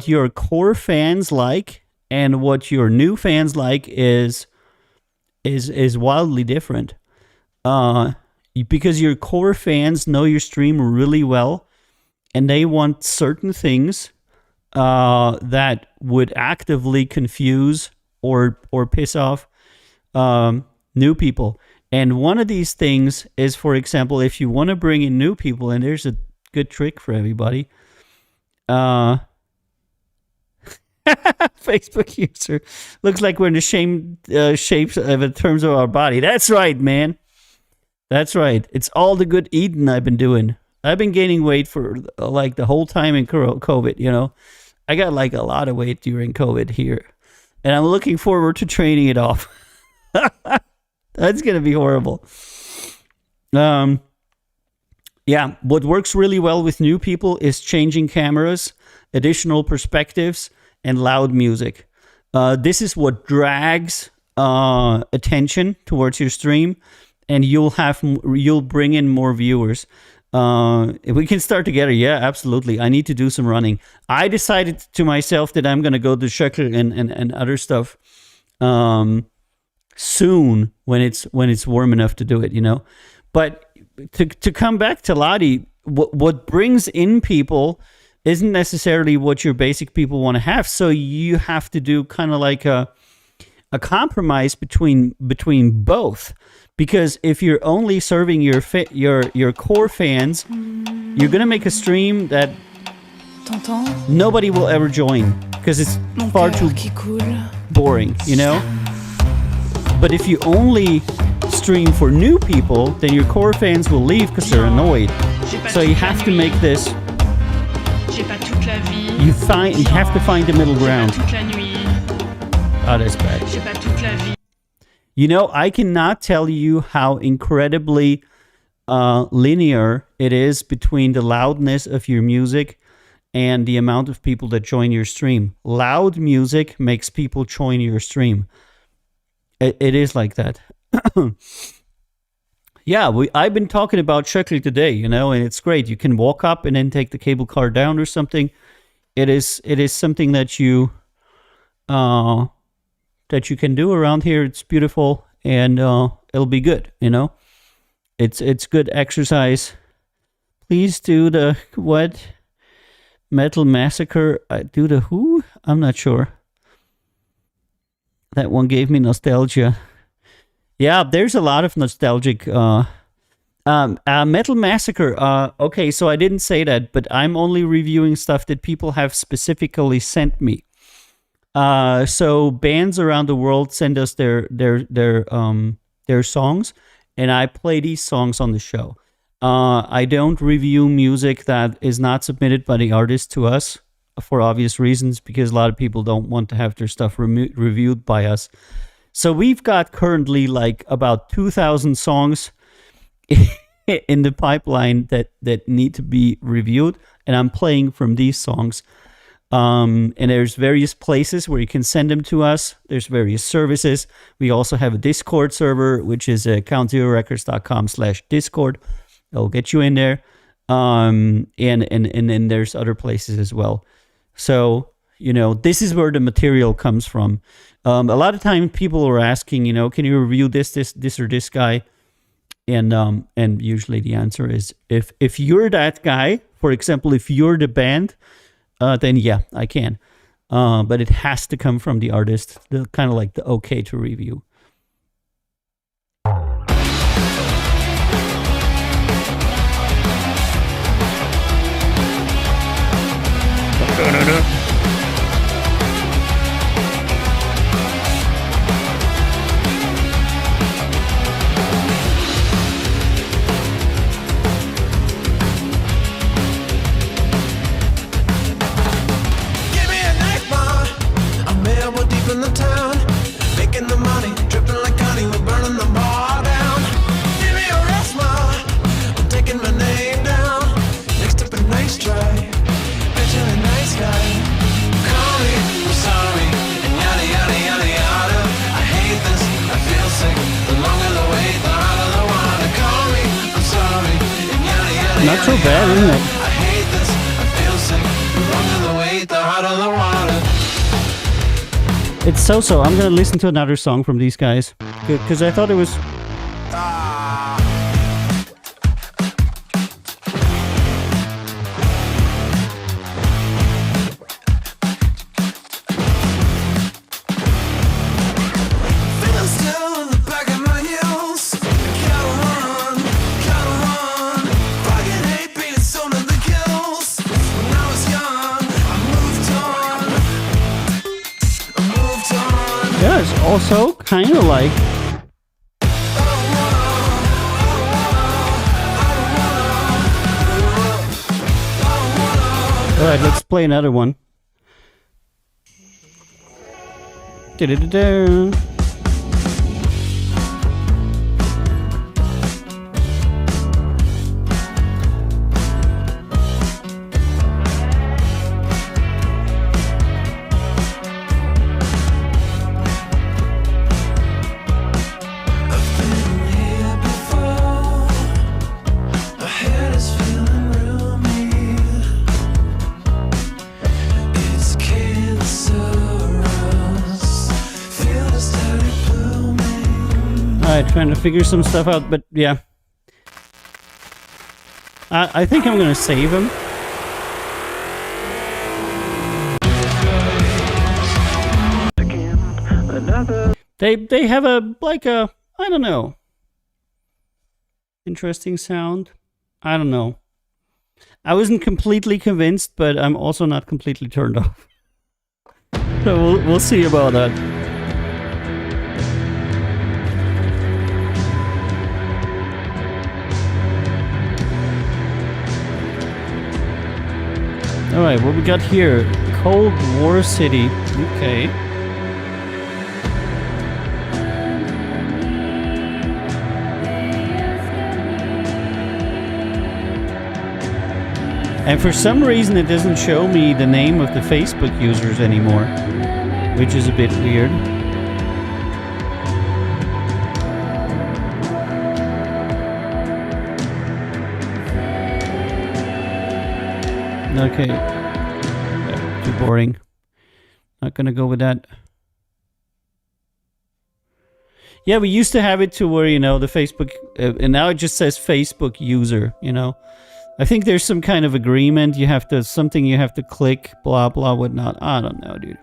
your core fans like and what your new fans like is wildly different. Because your core fans know your stream really well, and they want certain things that would actively confuse or piss off new people. And one of these things is, for example, if you want to bring in new people, and there's a good trick for everybody. Facebook user looks like we're in the shapes of terms of our body. That's right, man. That's right. It's all the good eating I've been doing. I've been gaining weight for like the whole time in COVID, you know. I got like a lot of weight during COVID here. And I'm looking forward to training it off. That's going to be horrible. Yeah, what works really well with new people is changing cameras, additional perspectives, and loud music. This is what drags attention towards your stream, and you'll bring in more viewers. If we can start together, yeah, absolutely. I need to do some running. I decided to myself that I'm gonna go to Schöckl and other stuff soon when it's warm enough to do it, you know. But to come back to Ladi, what brings in people isn't necessarily what your basic people want to have. So you have to do kind of like a compromise between both. Because if you're only serving your core fans, you're gonna make a stream that nobody will ever join because it's far too boring, you know. But if you only stream for new people, then your core fans will leave because they're annoyed. So you have to make this. You have to find the middle ground. Oh, that's bad. You know, I cannot tell you how incredibly linear it is between the loudness of your music and the amount of people that join your stream. Loud music makes people join your stream. It is like that. Yeah, I've been talking about Schöckl today, you know, and it's great. You can walk up and then take the cable car down or something. It is something that you can do around here. It's beautiful, and it'll be good, you know. It's good exercise. Please do the what? Metal Massacre. Do the who? I'm not sure. That one gave me nostalgia. Yeah, there's a lot of nostalgic. Metal Massacre. Okay, so I didn't say that, but I'm only reviewing stuff that people have specifically sent me. So bands around the world send us their songs, and I play these songs on the show. I don't review music that is not submitted by the artist to us for obvious reasons, because a lot of people don't want to have their stuff reviewed by us. So we've got currently like about 2,000 songs in the pipeline that need to be reviewed, and I'm playing from these songs. And there's various places where you can send them to us. There's various services. We also have a Discord server, which is countzerorecords.com/Discord. It'll get you in there. And then there's other places as well. So, you know, this is where the material comes from. A lot of time people are asking, you know, can you review this or this guy? And usually the answer is, if you're that guy, for example, if you're the band, then yeah, I can. But it has to come from the artist, the kind of like the okay to review. In the town, making the money, dripping like honey, we're burning the bar down. Give me a rest, ma, I'm taking my name down. Next up a nice try, bet you're a nice guy. Call me, I'm sorry, and yada yada yada yada. I hate this, I feel sick. The longer the wait, the harder the water. Call me, I'm sorry, and yada yada yada. Not so bad, isn't it? I hate this, I feel sick. The longer the wait, the harder the water. It's so-so. I'm gonna listen to another song from these guys because I thought it was. Feeling still in the back of my heels. Gotta run. Fucking hate being sold in the kills. When I was young, I moved on. Yeah, it's also kind of like. All right, let's play another one. Da-da-da-da. Alright, trying to figure some stuff out, but yeah. I think I'm gonna save him. They have a, like a, I don't know. Interesting sound. I don't know. I wasn't completely convinced, but I'm also not completely turned off. So we'll see about that. Alright, what we got here? Cold War City. Okay. And for some reason it doesn't show me the name of the Facebook users anymore, which is a bit weird. Okay. Yeah, too boring. Not gonna go with that. Yeah, we used to have it to where, you know, the Facebook, and now it just says Facebook user, you know. I think there's some kind of agreement. You have to, something you have to click, blah, blah, whatnot. I don't know, dude.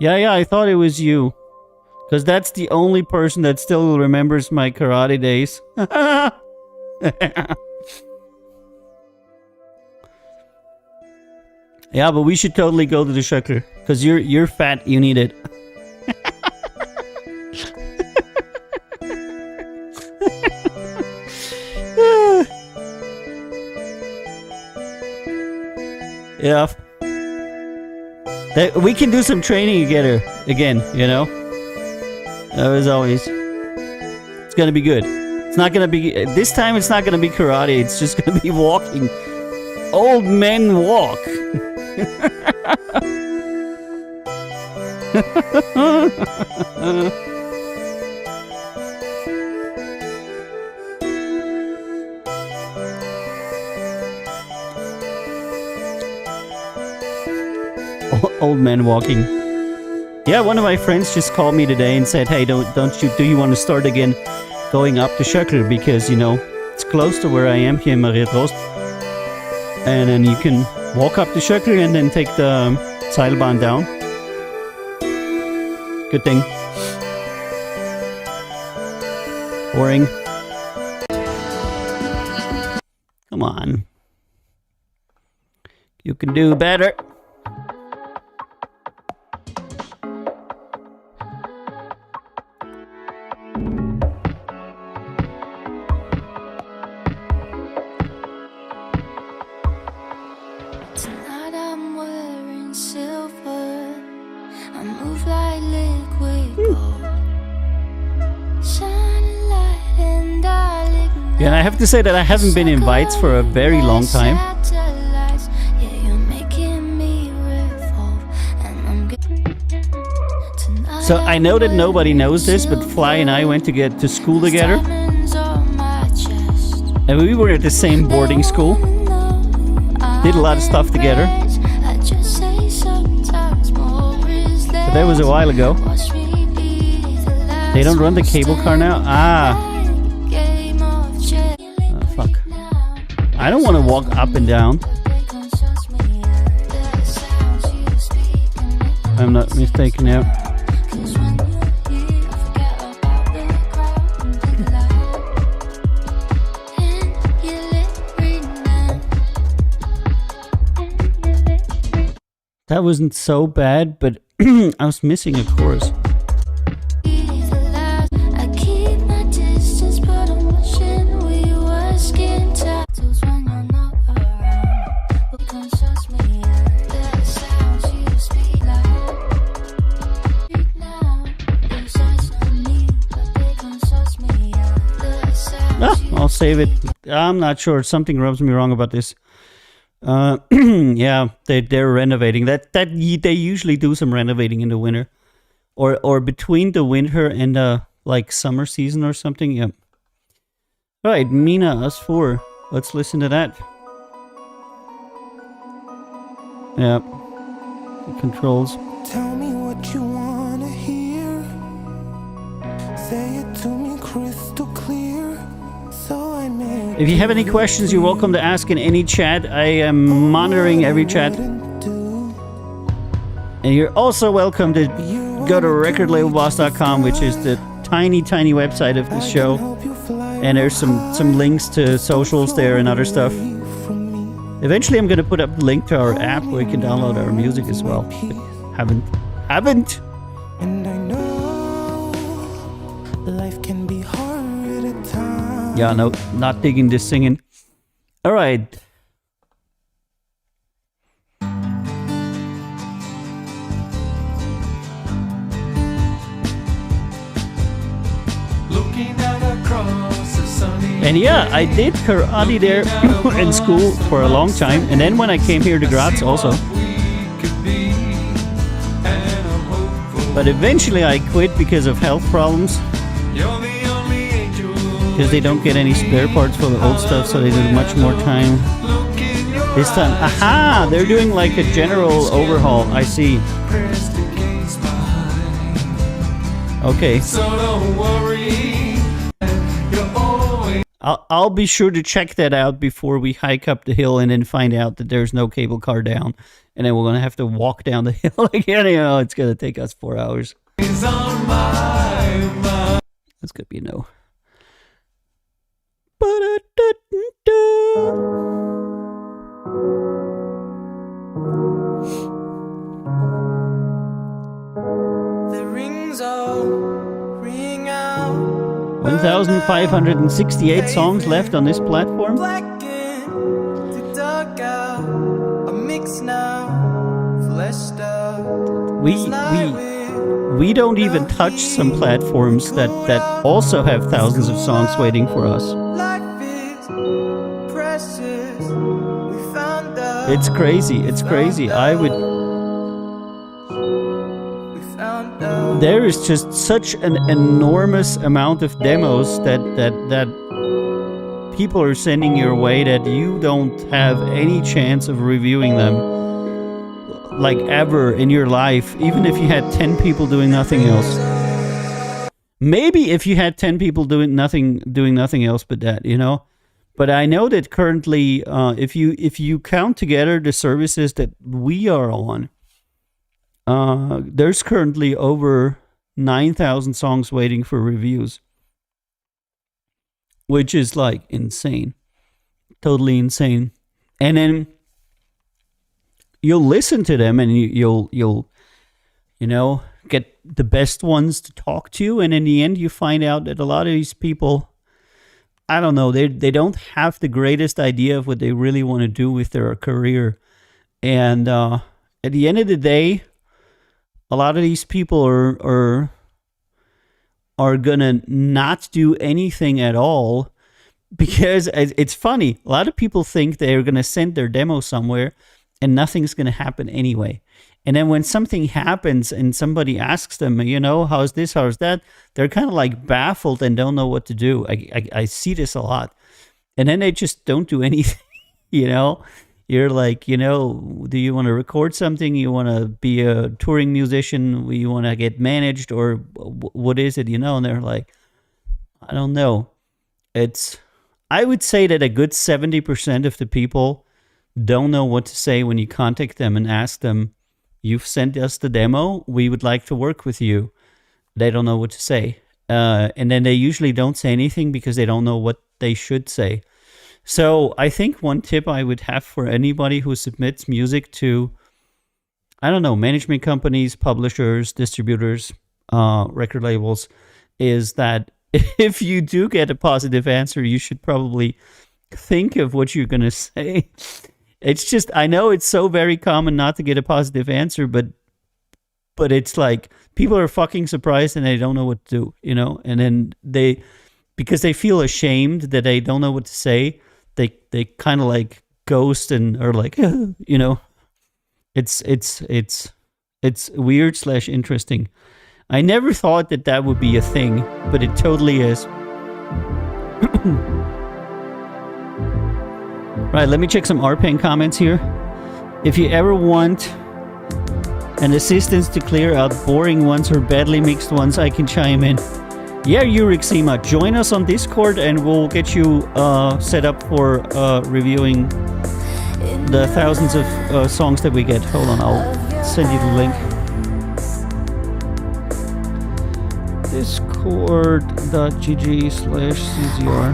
Yeah, I thought it was you. Because that's the only person that still remembers my karate days. Yeah, but we should totally go to the Shuckler. Because you're fat, you need it. Yeah. We can do some training together again, you know? As always. It's gonna be good. It's not gonna be... This time it's not gonna be karate, it's just gonna be walking. Old men walk. Old man walking. Yeah, one of my friends just called me today and said, "Hey, do you want to start again going up to Shuckler, because you know it's close to where I am here in Mariatrost, and then you can walk up to Shuckler and then take the Seilbahn down." Good thing. Boring. Come on. You can do better. Tonight I'm wearing silver. I move like liquid gold. Shining light and I ignite. Yeah, and I have to say that I haven't been in Vites for a very long time. Satellites. Yeah, you're making me revolve, and I'm Tonight So I know that nobody knows this, but Fly and I went to school together, diamonds on my chest. and we were at the same boarding school. Did a lot of stuff together. I just say sometimes more is less. But that was a while ago. Watch me be the last They don't run the cable car now? Ah, game of chess. oh, fuck. I don't want to walk up and down. I'm not mistaken now. That wasn't so bad, but I was missing a chorus. I keep my distance, but I'm wishing we were skin tight. When you're not around, but don't trust me. The sounds you speak loud. Speak now. Your sights on me, but they don't trust me. The sounds you I'll save it. I'm not sure. Something rubs me wrong about this. Yeah, they're renovating. They usually do some renovating in the winter, or between the winter and like summer season or something. Yeah. All right, Mina, us four. Let's listen to that. Yeah. controls. Tell me what you wanna hear. Say it to me crystal clear. So I made If you have any questions, you're welcome to ask in any chat. I am monitoring every chat. And you're also welcome to go to recordlabelboss.com, which is the tiny website of this show. And there's some links to socials there and other stuff. Eventually I'm going to put up the link to our app where you can download our music as well. But haven't. And I know life can be hard at times. Yeah, no, not digging this singing. All right. And yeah, I did karate there in school for a long time. And then when I came here to Graz also. But eventually I quit because of health problems. Because they don't get any spare parts for the old stuff, so they do much more time. This time, aha! They're doing like a general overhaul, I see. Okay. I'll be sure to check that out before we hike up the hill and then find out that there's no cable car down. And then we're going to have to walk down the hill again. You know, it's going to take us 4 hours. That's going to be a no. The rings all ring out. 1,568 songs left on this platform. Blackened, the dugout, a mix now, fleshed out. We don't even touch some platforms that also have thousands of songs waiting for us. Life is precious. We found out. It's crazy. It's crazy. There is just such an enormous amount of demos that people are sending your way that you don't have any chance of reviewing them, like, ever in your life, even if you had 10 people doing nothing else. Maybe if you had 10 people doing nothing else but that, you know. But I know that currently, if you count together the services that we are on, there's currently over 9,000 songs waiting for reviews, which is like insane, totally insane. And then you'll listen to them, and you'll you know, get the best ones to talk to, and in the end, you find out that a lot of these people, I don't know, they don't have the greatest idea of what they really want to do with their career, and at the end of the day, a lot of these people are gonna not do anything at all, because it's funny. A lot of people think they're gonna send their demo somewhere and nothing's gonna happen anyway. And then when something happens and somebody asks them, you know, how's this, how's that, they're kind of like baffled and don't know what to do. I see this a lot. And then they just don't do anything, you know? You're like, you know, do you want to record something? You want to be a touring musician? You want to get managed? Or what is it, you know? And they're like, I don't know. I would say that a good 70% of the people don't know what to say when you contact them and ask them, you've sent us the demo, we would like to work with you. They don't know what to say. And then they usually don't say anything because they don't know what they should say. So I think one tip I would have for anybody who submits music to, I don't know, management companies, publishers, distributors, record labels, is that if you do get a positive answer, you should probably think of what you're going to say. It's just, I know it's so very common not to get a positive answer, but it's like people are fucking surprised and they don't know what to do, you know? And then because they feel ashamed that they don't know what to say, they kind of like ghost and are like, you know, it's weird / interesting. I never thought that would be a thing, but it totally is. Right, let me check some RPen comments here. If you ever want and assistance to clear out boring ones or badly mixed ones, I can chime in. Yeah, Eurexima, join us on Discord and we'll get you set up for reviewing the thousands of songs that we get. Hold on, I'll send you the link. Discord.gg/CZR.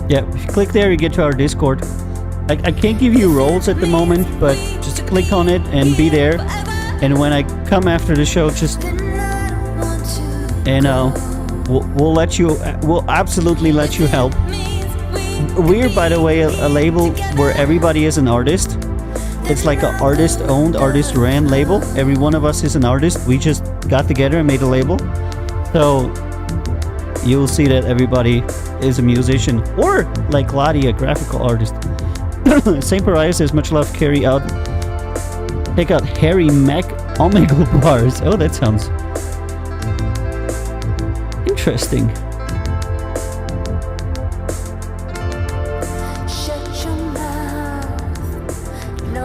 Yeah, if you click there, you get to our Discord. I can't give you roles at the moment, but just click on it and be there. And when I come after the show, just we'll absolutely let you help. We're, by the way, a label where everybody is an artist. It's like an artist-owned, artist-ran label. Every one of us is an artist. We just got together and made a label. So you'll see that everybody is a musician, or like Lottie, a graphical artist. Saint Pariah says, much love, carry out. Check out Harry Mac Omegle bars. Oh, that sounds interesting.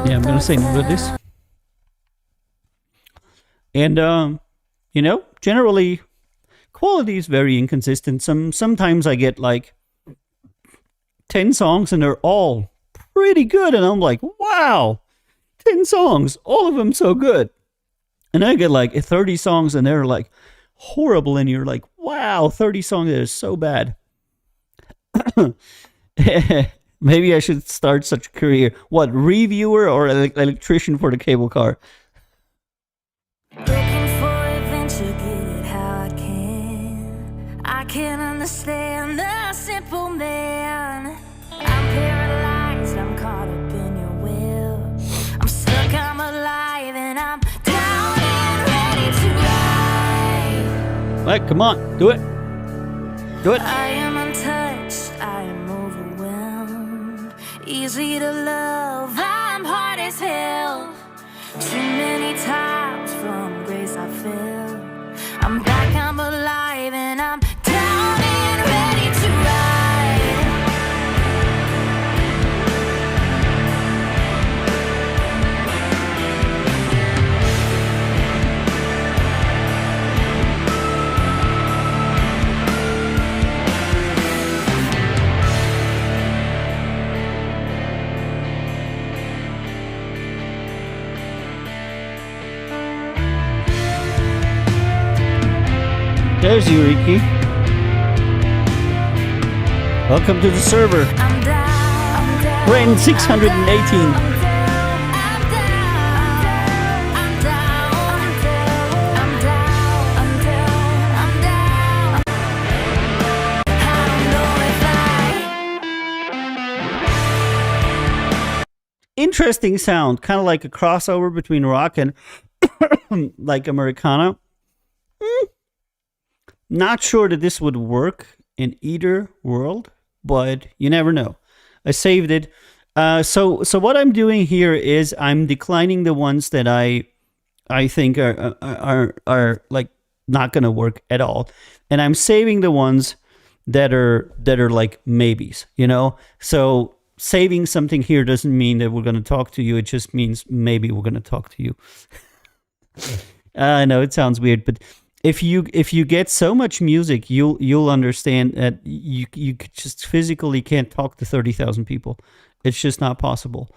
Yeah, I'm gonna say no to this. And generally quality is very inconsistent. Sometimes I get like 10 songs and they're all pretty good, and I'm like, wow, 10 songs, all of them so good. And I get like 30 songs and they're like horrible, and you're like, wow, 30 songs that are so bad. Maybe I should start such a career. What, reviewer or electrician for the cable car? Looking for adventure, get it how I can. I can't understand the simple man. I'm paralyzed, I'm caught up in your will. I'm stuck, I'm alive, and I'm down and ready to ride. Right, come on, do it. Do it. I am untouched, I am overwhelmed. Easy to love, I'm hard as hell. Too many times from grace I fell. I'm back, I'm alive, and I'm down and ready to ride. There's Eureki. Welcome to the server. I'm down, Friend 618. I'm down. I don't know if Interesting sound, kind of like a crossover between rock and like Americana. Not sure that this would work in either world, but you never know. I saved it. So what I'm doing here is I'm declining the ones that I think are like not gonna work at all, and I'm saving the ones that are like maybes. So saving something here doesn't mean that we're gonna talk to you. It just means maybe we're gonna talk to you. I know it sounds weird, but if you get so much music, you'll understand that you just physically can't talk to 30,000 people. It's just not possible.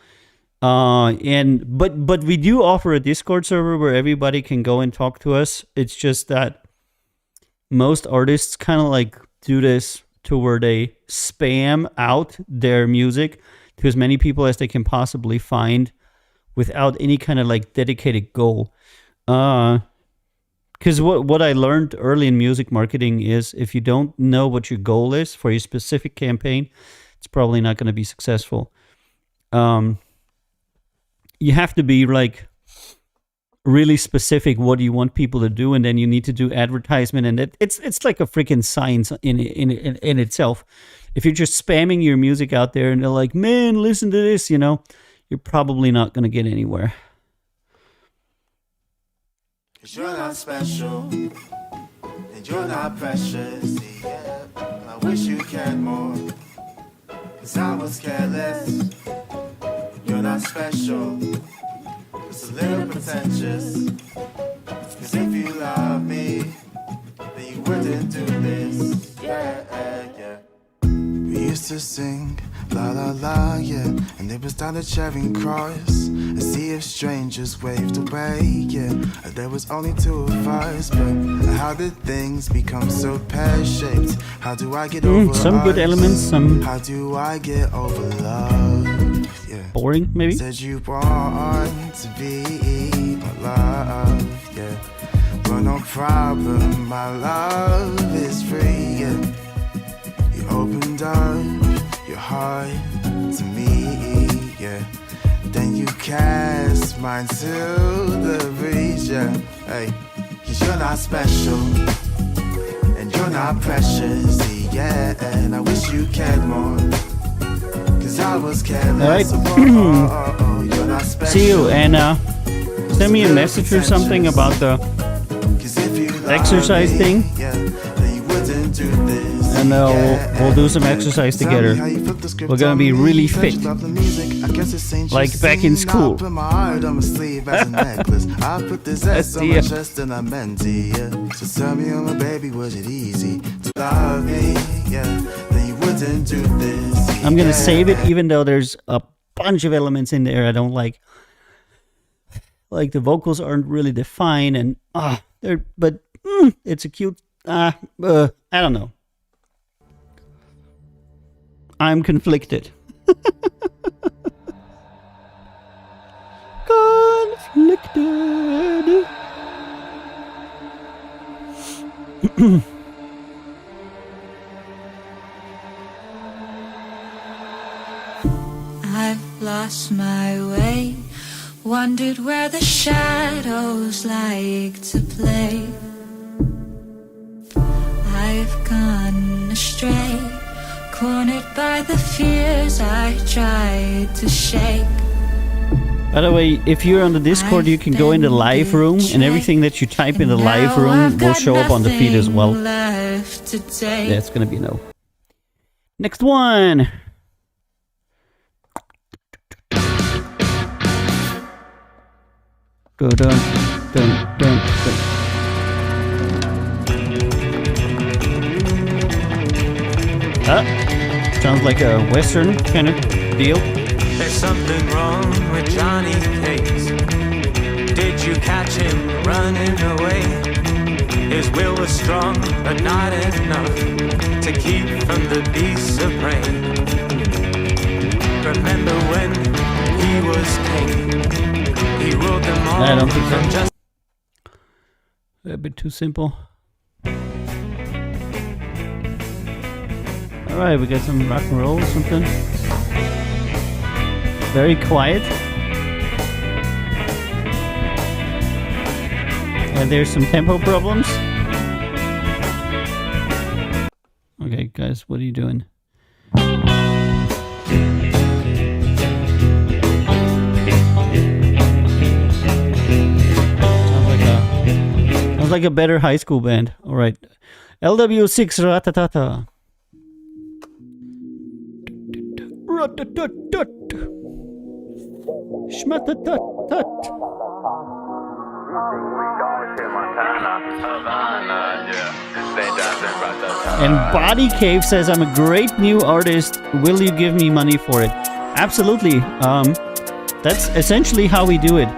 But we do offer a Discord server where everybody can go and talk to us. It's just that most artists kind of like do this to where they spam out their music to as many people as they can possibly find without any kind of like dedicated goal. Because what I learned early in music marketing is if you don't know what your goal is for your specific campaign, it's probably not going to be successful. You have to be like really specific what you want people to do, and then you need to do advertisement, and it's like a freaking science in itself. If you're just spamming your music out there and they're like, man, listen to this, you're probably not going to get anywhere. 'Cause you're not special, and you're not precious. Yeah, I wish you cared more. 'cause I was careless. You're not special, it's a little pretentious. 'Cause if you love me, then you wouldn't do this. Yeah, yeah. We used to sing la la la, yeah, and it was down to Charing Cross. A sea of strangers waved away, yeah. There was only two of us, but how did things become so pear-shaped? How do I get over some good us? elements, some How do I get over love? Yeah. boring, maybe. Said you want to be my love, yeah. But no problem, my love is free, yeah. You opened up your heart to me, yeah. Then you cast mine to the breeze, yeah. Hey, 'cause you're not special, and you're not precious, yeah. And I wish you cared more, 'cause I was careless. All right. You're not special. See you, and send me a message or something about the exercise thing, and we'll do some exercise together. We're gonna be really fit, like back in school. That's the So tell me, oh my baby, was it easy to love me? Yeah, then you wouldn't do this. I'm gonna save it, even though there's a bunch of elements in there I don't like. Like the vocals aren't really defined, and it's a cute. I don't know. I'm conflicted. Conflicted. I've lost my way, wondered where the shadows like to play. I've gone astray, cornered by the fears I tried to shake. By the way, if you're on the Discord, you can go in the live room, and everything that you type in the live room will show up on the feed as well. Yeah, it's gonna be no. Next one. Go dun dun dun dun. Sounds like a Western kind of deal. There's something wrong with Johnny Case. Did you catch him running away? His will was strong, but not enough to keep from the beasts of prey. Remember when he was king? He ruled them all. I don't think so. from just A bit too simple. Alright, we got some rock and roll or something. Very quiet. And there's some tempo problems. Okay, guys, what are you doing? Sounds like a better high school band. Alright. LW6 Ratatata. Ratatata. Schmatatat. And Body Cave says, I'm a great new artist. Will you give me money for it? Absolutely. That's essentially how we do it.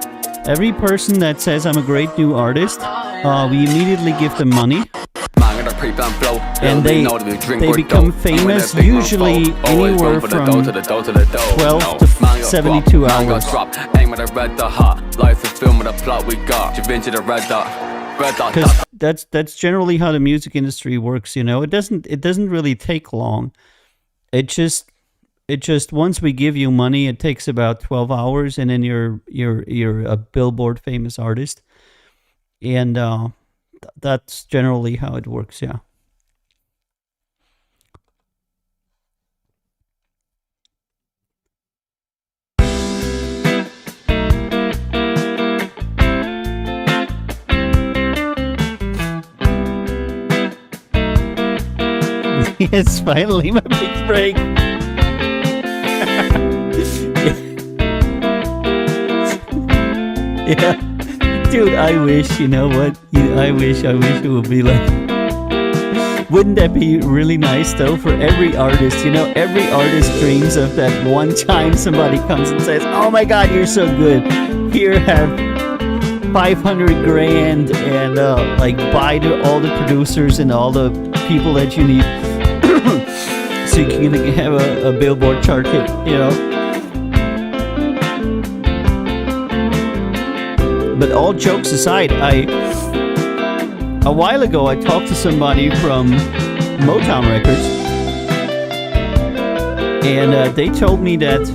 Every person that says I'm a great new artist, we immediately give them money. And they become famous usually anywhere from 12 to 72 hours. Because that's generally how the music industry works, you know. It doesn't really take long. It just once we give you money, it takes about 12 hours, and then you're a Billboard famous artist, and that's generally how it works. Yeah. Yes, finally my big break. Yeah. Dude, I wish, you know what? I wish it would be like... Wouldn't that be really nice, though, for every artist? You know, every artist dreams of that one time somebody comes and says, oh my god, you're so good. Here, have 500 grand and, like, buy all the producers and all the people that you need so you can have a Billboard chart hit, you know? But all jokes aside, a while ago I talked to somebody from Motown Records, and they told me that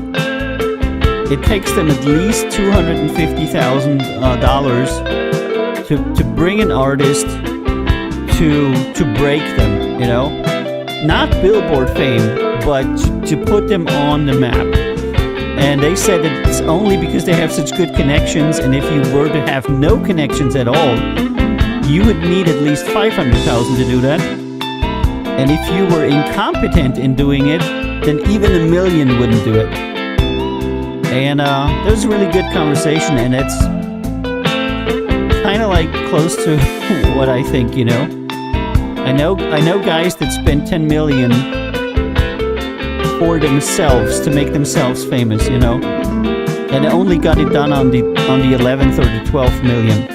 it takes them at least $250,000 to bring an artist to break them, you know? Not Billboard fame, but to put them on the map. And they said that it's only because they have such good connections, and if you were to have no connections at all, you would need at least $500,000 to do that. And if you were incompetent in doing it, then even $1 million wouldn't do it. And that was a really good conversation, and it's kind of like close to what I think, you know. I know guys that spend $10 million for themselves to make themselves famous, you know, and only got it done on the 11th or the 12th million.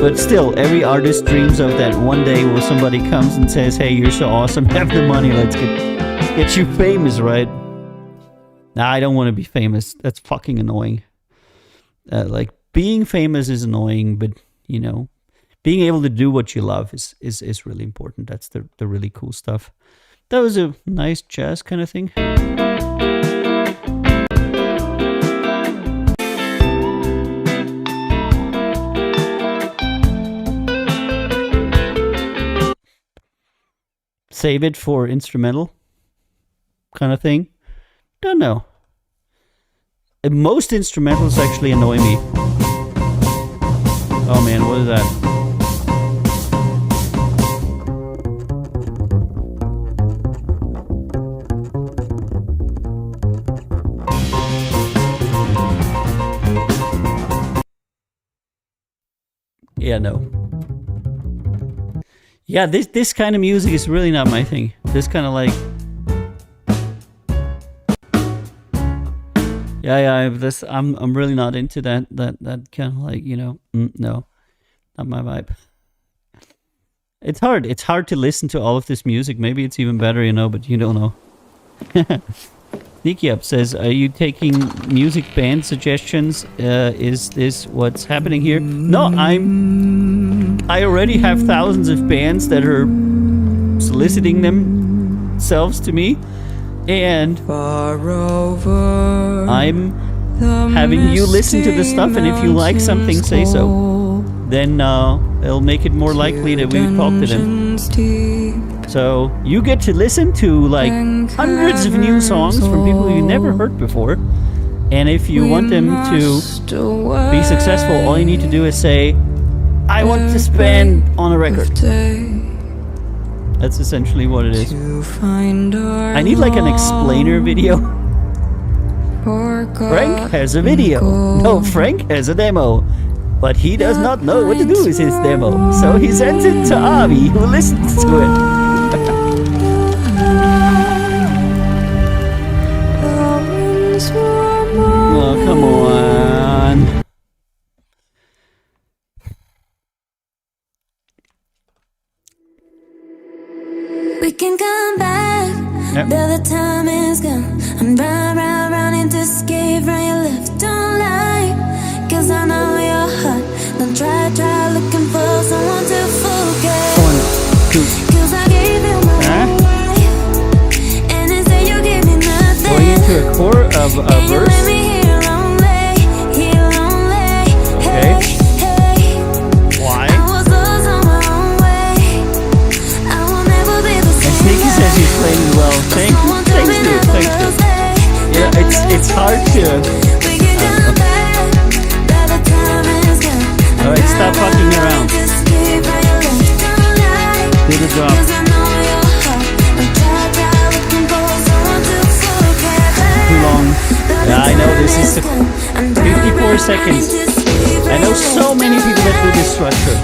But still, every artist dreams of that one day where somebody comes and says, hey, you're so awesome, have the money, let's get you famous, right? Nah, I don't want to be famous. That's fucking annoying. Like, being famous is annoying, but, you know, being able to do what you love is really important. That's the really cool stuff. That was a nice jazz kind of thing. Save it for instrumental kind of thing. Don't know. Most instrumentals actually annoy me. Oh man, what is that? Yeah, no. Yeah, this kind of music is really not my thing. This kind of like... Yeah, I'm really not into that kind of like, you know, no, not my vibe. It's hard to listen to all of this music. Maybe it's even better, you know, but you don't know. Sneaky Up says, are you taking music band suggestions? Is this what's happening here? No, I already have thousands of bands that are soliciting themselves to me. And I'm having you listen to the stuff, and if you like something, say so. Then it'll make it more likely that we talk to them. So you get to listen to like hundreds of new songs from people you never heard before. And if you want them to be successful, all you need to do is say, I want to spend on a record. That's essentially what it is. I need like an explainer video. Frank has a video. No, Frank has a demo. But he does not know what to do with his demo. So he sends it to Avi, who listens to it. Oh, come on. We can come back, but the time is gone. I'm round into escape from your left. Don't lie, cause I know your heart. Don't try looking for someone to forget. Cause I gave you my life, and instead you gave me nothing. Going into a core of a verse. Okay. Why? Sneaky says he's playing well. Thanks, dude. Yeah, it's hard to... Alright, stop fucking around. seconds. I know so many people that do this structure.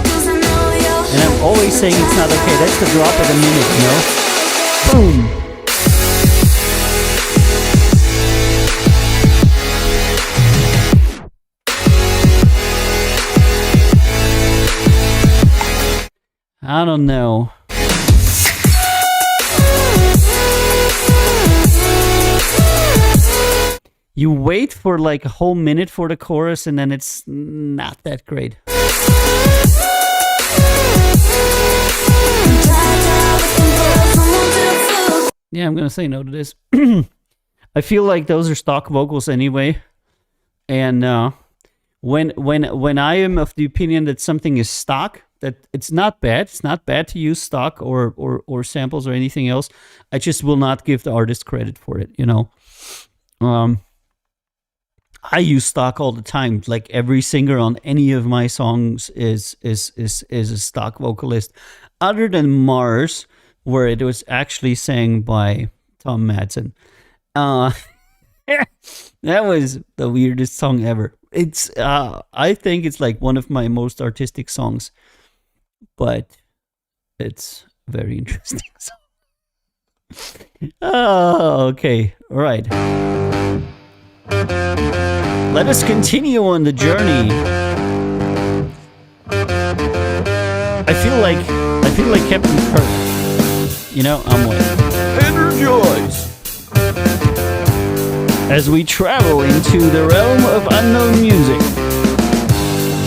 And I'm always saying it's not okay. That's the drop at a minute, you know? Boom. I don't know. You wait for like a whole minute for the chorus and then it's not that great. Yeah, I'm gonna say no to this. I feel like those are stock vocals anyway. And when I am of the opinion that something is stock, that it's not bad. It's not bad to use stock or samples or anything else. I just will not give the artist credit for it, you know. I use stock all the time. Like every singer on any of my songs is a stock vocalist, other than Mars, where it was actually sang by Tom Madsen. That was the weirdest song ever. It's I think it's like one of my most artistic songs, but it's very interesting song. Oh, okay, all right. Let us continue on the journey. I feel like Captain Kirk. You know, I'm like, energize as we travel into the realm of unknown music.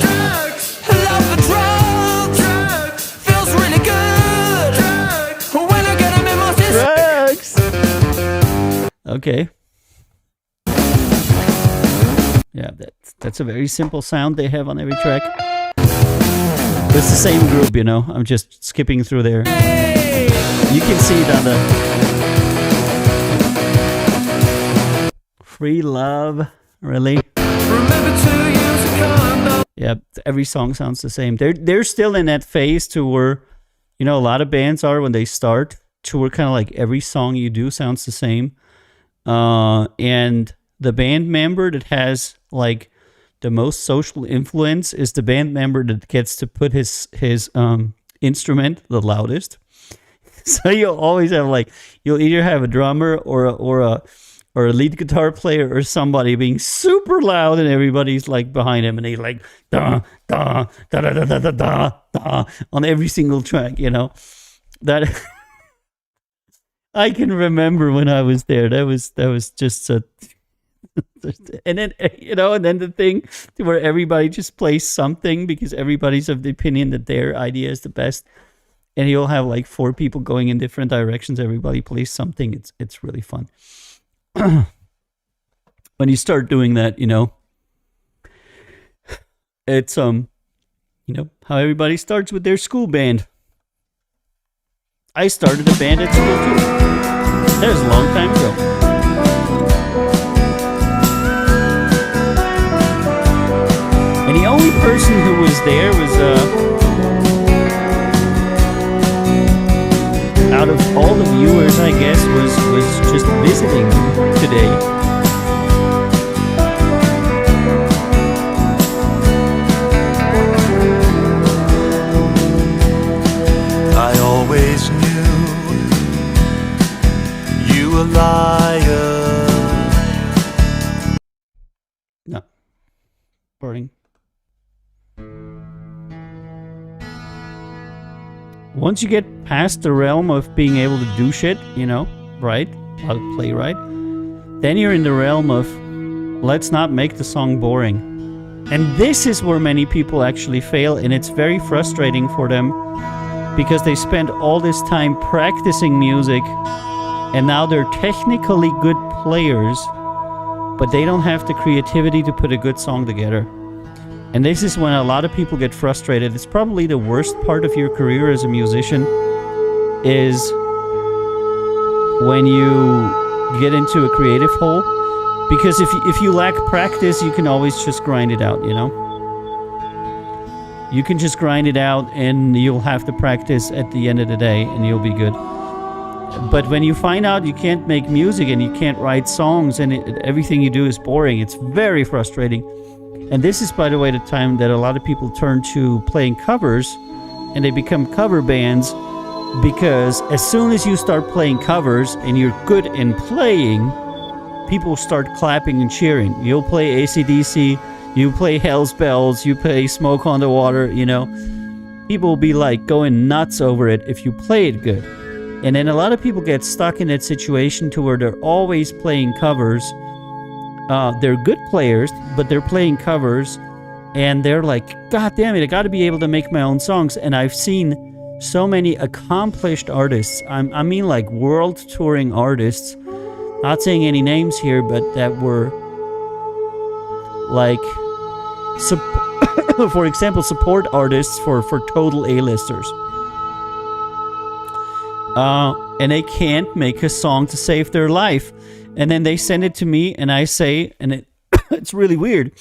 Drugs, I love the drugs. Drugs, feels really good. Drugs, when I get them in my system. Drugs. Okay. Yeah, that's a very simple sound they have on every track. It's the same group, you know. I'm just skipping through there. You can see it on the Free Love, really. Remember to use a condom. Yeah, every song sounds the same. They're still in that phase to where, you know, a lot of bands are when they start to where kind of like every song you do sounds the same. And the band member that has like the most social influence is the band member that gets to put his instrument the loudest. So you'll always have like, you'll either have a drummer or a lead guitar player or somebody being super loud and everybody's like behind him and he's like da da da da da da da da on every single track, you know. That I can remember when I was there. That was just a and then, you know, and then the thing to where everybody just plays something because everybody's of the opinion that their idea is the best, and you'll have like 4 people going in different directions. Everybody plays something. It's really fun. When you start doing that, you know, it's you know how everybody starts with their school band. I started a band at school too. That was a long time ago. And the only person who was there was, out of all the viewers, I guess, was just visiting today. I always knew you a liar. No. Boring. Once you get past the realm of being able to do shit, you know, right? How to play right, then you're in the realm of let's not make the song boring. And this is where many people actually fail, and it's very frustrating for them because they spend all this time practicing music and now they're technically good players, but they don't have the creativity to put a good song together. And this is when a lot of people get frustrated. It's probably the worst part of your career as a musician is when you get into a creative hole. Because if you lack practice, you can always just grind it out, you know? You can just grind it out and you'll have to practice at the end of the day and you'll be good. But when you find out you can't make music and you can't write songs and everything you do is boring, it's very frustrating. And this is, by the way, the time that a lot of people turn to playing covers, and they become cover bands, because as soon as you start playing covers and you're good in playing, people start clapping and cheering. You'll play AC/DC, you play Hell's Bells, you play Smoke on the Water, you know. People will be like going nuts over it if you play it good. And then a lot of people get stuck in that situation to where they're always playing covers. They're good players, but they're playing covers, and they're like, God damn it, I gotta be able to make my own songs. And I've seen so many accomplished artists, I mean like world touring artists, not saying any names here, but that were like, for example, support artists for total A-listers. And they can't make a song to save their life. And then they send it to me, and I say, and it's really weird,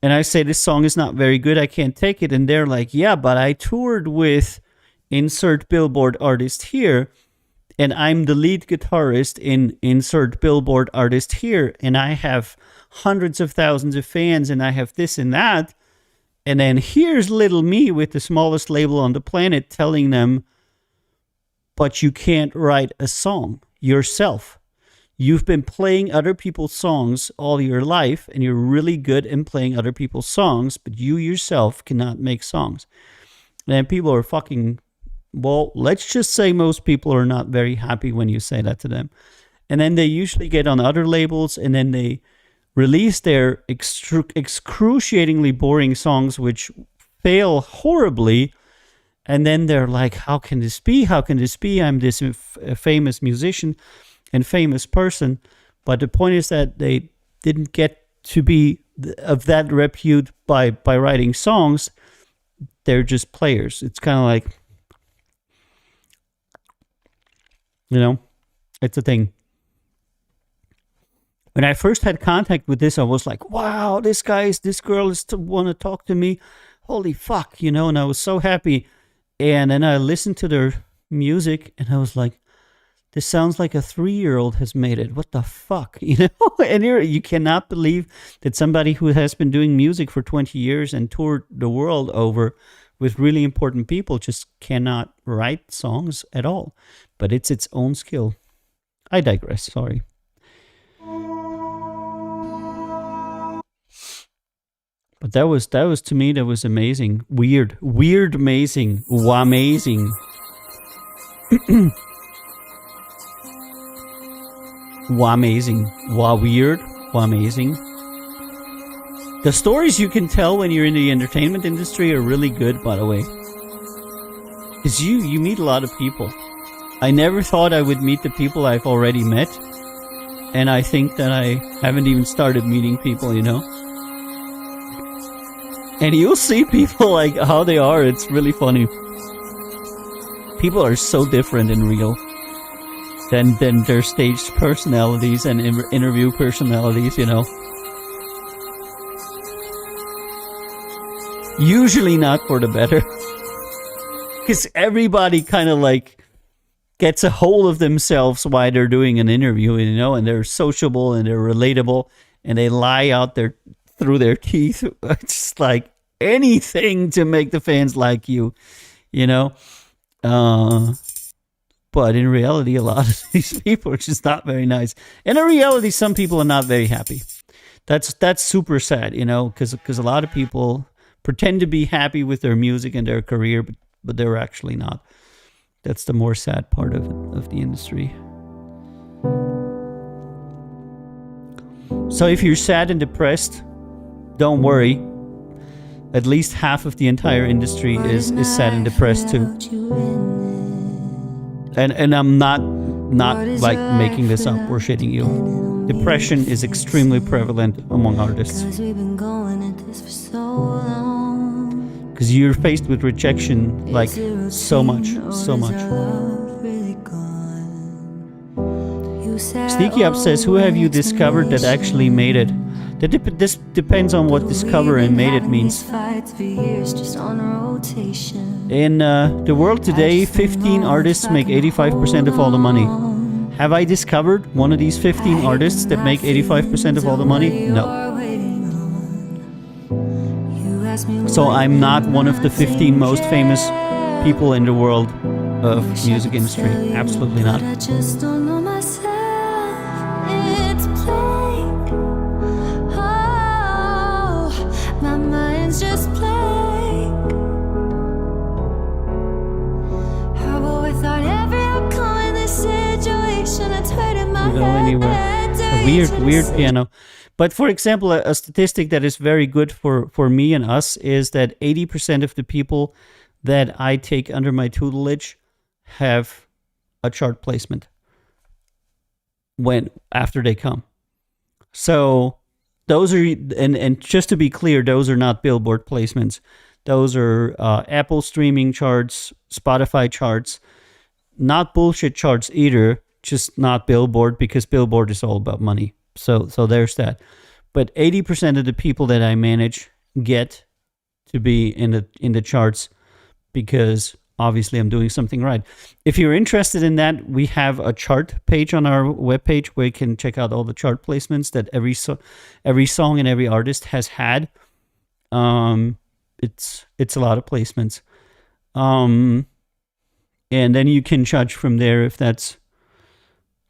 and I say, this song is not very good, I can't take it. And they're like, yeah, but I toured with insert Billboard artist here, and I'm the lead guitarist in insert Billboard artist here, and I have hundreds of thousands of fans, and I have this and that. And then here's little me with the smallest label on the planet telling them, but you can't write a song yourself. You've been playing other people's songs all your life, and you're really good in playing other people's songs, but you yourself cannot make songs. And people are fucking, well, let's just say most people are not very happy when you say that to them. And then they usually get on other labels, and then they release their excruciatingly boring songs, which fail horribly. And then they're like, how can this be? How can this be? I'm this famous musician and famous person. But the point is that they didn't get to be of that repute by writing songs. They're just players. It's kind of like, you know, it's a thing. When I first had contact with this, I was like, wow, this girl is to want to talk to me. Holy fuck, you know, and I was so happy. And then I listened to their music, and I was like, this sounds like a 3-year-old has made it. What the fuck, you know? And you cannot believe that somebody who has been doing music for 20 years and toured the world over with really important people just cannot write songs at all. But it's its own skill. I digress, sorry. But that was to me, that was amazing. Weird, amazing, amazing. Amazing, weird, amazing. The stories you can tell when you're in the entertainment industry are really good, by the way. Because you meet a lot of people. I never thought I would meet the people I've already met. And I think that I haven't even started meeting people, you know. And you'll see people like how they are. It's really funny. People are so different in real than their staged personalities and interview personalities, you know. Usually not for the better. Because everybody kind of like gets a hold of themselves while they're doing an interview, you know, and they're sociable and they're relatable and they lie out through their teeth. It's like anything to make the fans like you, you know. But in reality, a lot of these people are just not very nice. And in reality, some people are not very happy. That's super sad, you know, because a lot of people pretend to be happy with their music and their career, but they're actually not. That's the more sad part of the industry. So if you're sad and depressed, don't worry. At least half of the entire industry is sad and depressed too. And I'm not like making this up or shitting you. Depression is extremely prevalent among artists. Because you're faced with rejection like so much. Sneaky Up says, who have you discovered that actually made it? This depends on what discover and made it means. In the world today, 15 artists make 85% of all the money. Have I discovered one of these 15 artists that make 85% of all the money? No. So I'm not one of the 15 most famous people in the world of music industry. Absolutely not. I just don't know myself. It's plain. Oh, my mind's just blank. Horrible without every outcome in this situation. It's hurting my Go anywhere. head. A weird piano. But for example, a statistic that is very good for me and us is that 80% of the people that I take under my tutelage have a chart placement after they come. So those are, and just to be clear, those are not Billboard placements. Those are Apple streaming charts, Spotify charts, not bullshit charts either, just not Billboard, because Billboard is all about money. So there's that. But 80% of the people that I manage get to be in the charts because obviously I'm doing something right. If you're interested in that, we have a chart page on our webpage where you can check out all the chart placements that every song and every artist has had. It's a lot of placements. And then you can judge from there if that's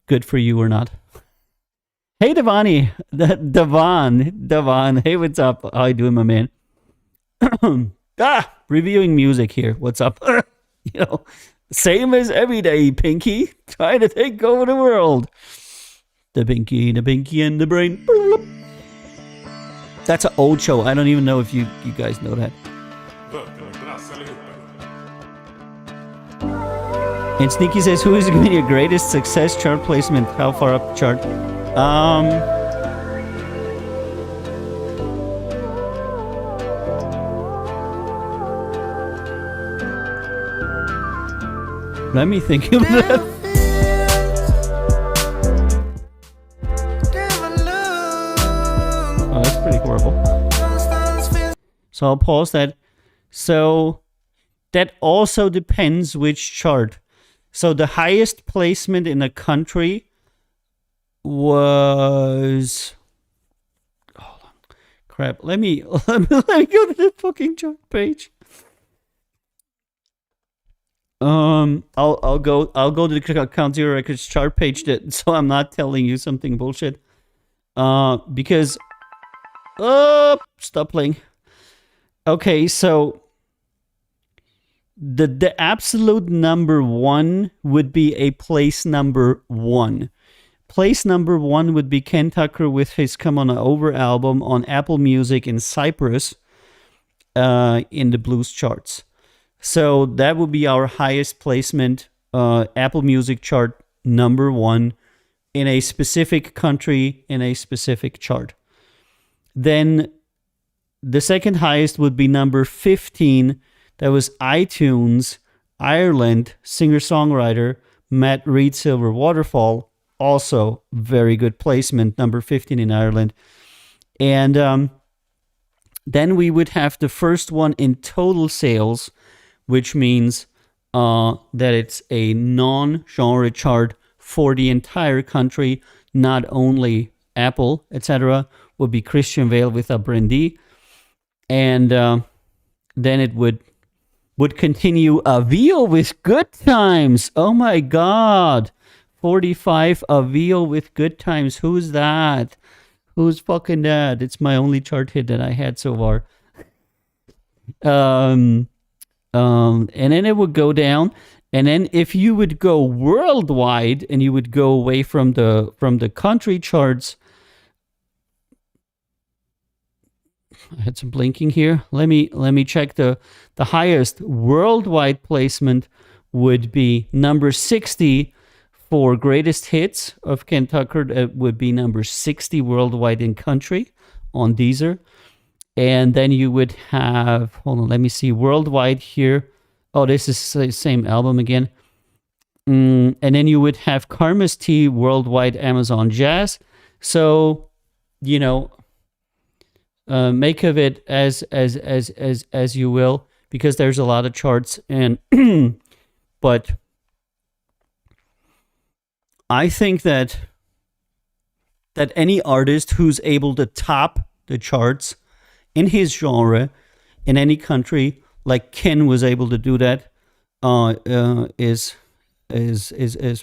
good for you or not. Hey, Devani. Devan. Hey, what's up? How you doing, my man? Reviewing music here. What's up? Same as every day, Pinky. Trying to take over the world. The Pinky and the Brain. That's an old show. I don't even know if you guys know that. And Sneaky says, who is going to be your greatest success chart placement? How far up the chart? Let me think of that. Oh, that's pretty horrible. So I'll pause that. So that also depends which chart. So the highest placement in a country was, hold on, crap. Let me go to the fucking chart page. I'll go to the Count Zero Records chart page so I'm not telling you something bullshit. Because stop playing. Okay, so the absolute number one would be a place number one. Place number one would be Ken Tucker with his Come On Over album on Apple Music in Cyprus in the blues charts. So that would be our highest placement Apple Music chart number one in a specific country in a specific chart. Then the second highest would be number 15. That was iTunes, Ireland, singer-songwriter Matt Reed Silver Waterfall. Also very good placement, number 15 in Ireland. And then we would have the first one in total sales, which means that it's a non-genre chart for the entire country, not only Apple, etc., would be Christian Bale with Apprendi. And then it would continue Avio with Good Times. Oh my God. 45 Avio with Good Times. Who's that? Who's fucking that? It's my only chart hit that I had so far. And then it would go down. And then if you would go worldwide and you would go away from the country charts, I had some blinking here. Let me check the highest worldwide placement would be number 60 for greatest hits of Ken Tucker. It would be number 60 worldwide in country on Deezer. And then you would have, hold on, let me see, worldwide here. Oh, this is the same album again. And then you would have Karma's Tea worldwide Amazon Jazz. So, make of it as you will, because there's a lot of charts. And but I think that any artist who's able to top the charts in his genre in any country, like Ken was able to do that, is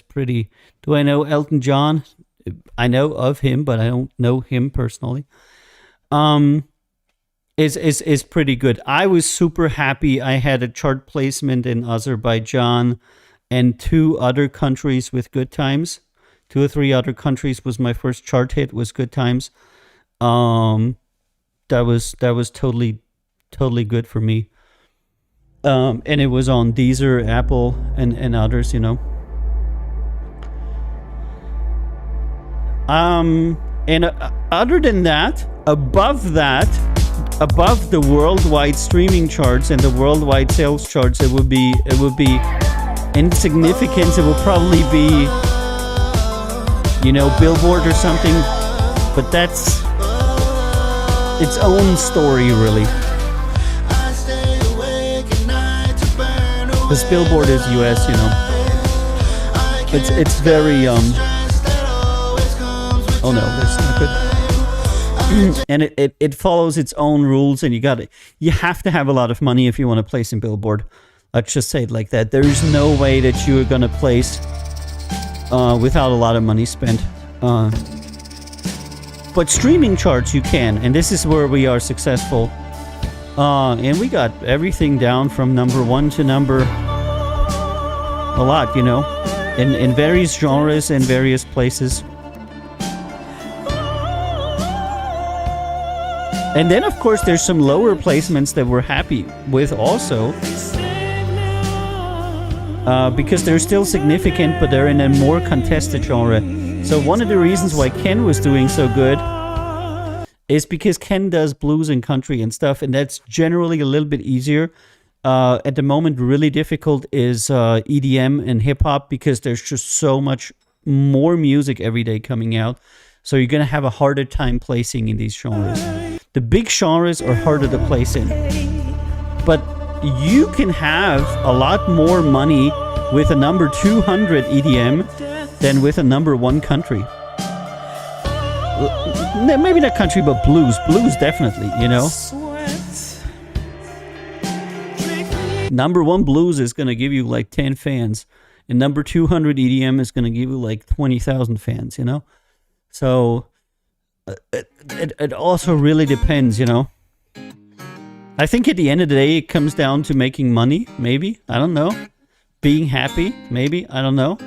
pretty. Do I know Elton John? I know of him, but I don't know him personally. Is pretty good. I was super happy. I had a chart placement in Azerbaijan and 2 other countries with Good Times. 2 or 3 other countries was my first chart hit. Was Good Times. That was totally good for me. And it was on Deezer, Apple, and others, you know. And other than that, above the worldwide streaming charts and the worldwide sales charts, it would be insignificant. It would probably be, you know, Billboard or something. But that's its own story, really. Because Billboard is US, you know. It's very oh no, that's not good. And it follows its own rules, and you have to have a lot of money if you want to place in Billboard. Let's just say it like that. There is no way that you are gonna place without a lot of money spent. But streaming charts you can, and this is where we are successful. And we got everything down from number 1 to number a lot, you know, in various genres and various places. And then, of course, there's some lower placements that we're happy with also. Because they're still significant, but they're in a more contested genre. So one of the reasons why Ken was doing so good is because Ken does blues and country and stuff, and that's generally a little bit easier. At the moment, really difficult is EDM and hip-hop, because there's just so much more music every day coming out. So you're going to have a harder time placing in these genres. The big genres are harder to place in. But you can have a lot more money with a number 200 EDM than with a number 1 country. Maybe not country, but blues. Blues, definitely, you know. Number 1 blues is going to give you like 10 fans. And number 200 EDM is going to give you like 20,000 fans, you know. So it also really depends, you know. I think at the end of the day, it comes down to making money, maybe. I don't know. Being happy, maybe. I don't know.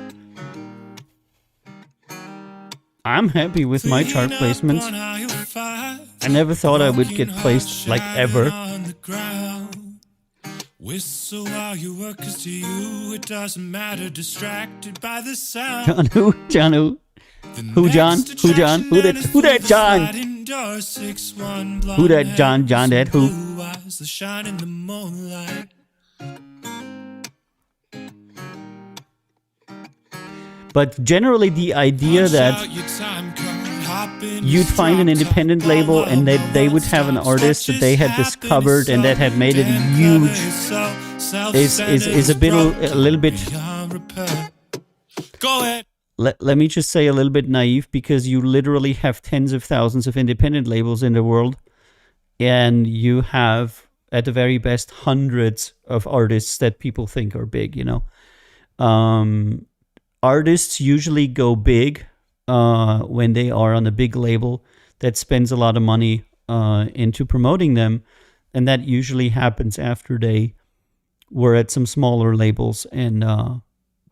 I'm happy with my chart placements. I never thought I would get placed like ever. Whistle while you work, 'cause to you it doesn't matter. Distracted by the sound. John who? John who? Who John? Who John? Who that? Who that John? Who that John? John that who? But generally, the idea that you'd find an independent label and that they would have an artist that they had discovered and that had made it huge is a little bit. Go ahead. Let me just say a little bit naive, because you literally have tens of thousands of independent labels in the world, and you have, at the very best, hundreds of artists that people think are big, you know. Artists usually go big when they are on a big label that spends a lot of money into promoting them, and that usually happens after they were at some smaller labels and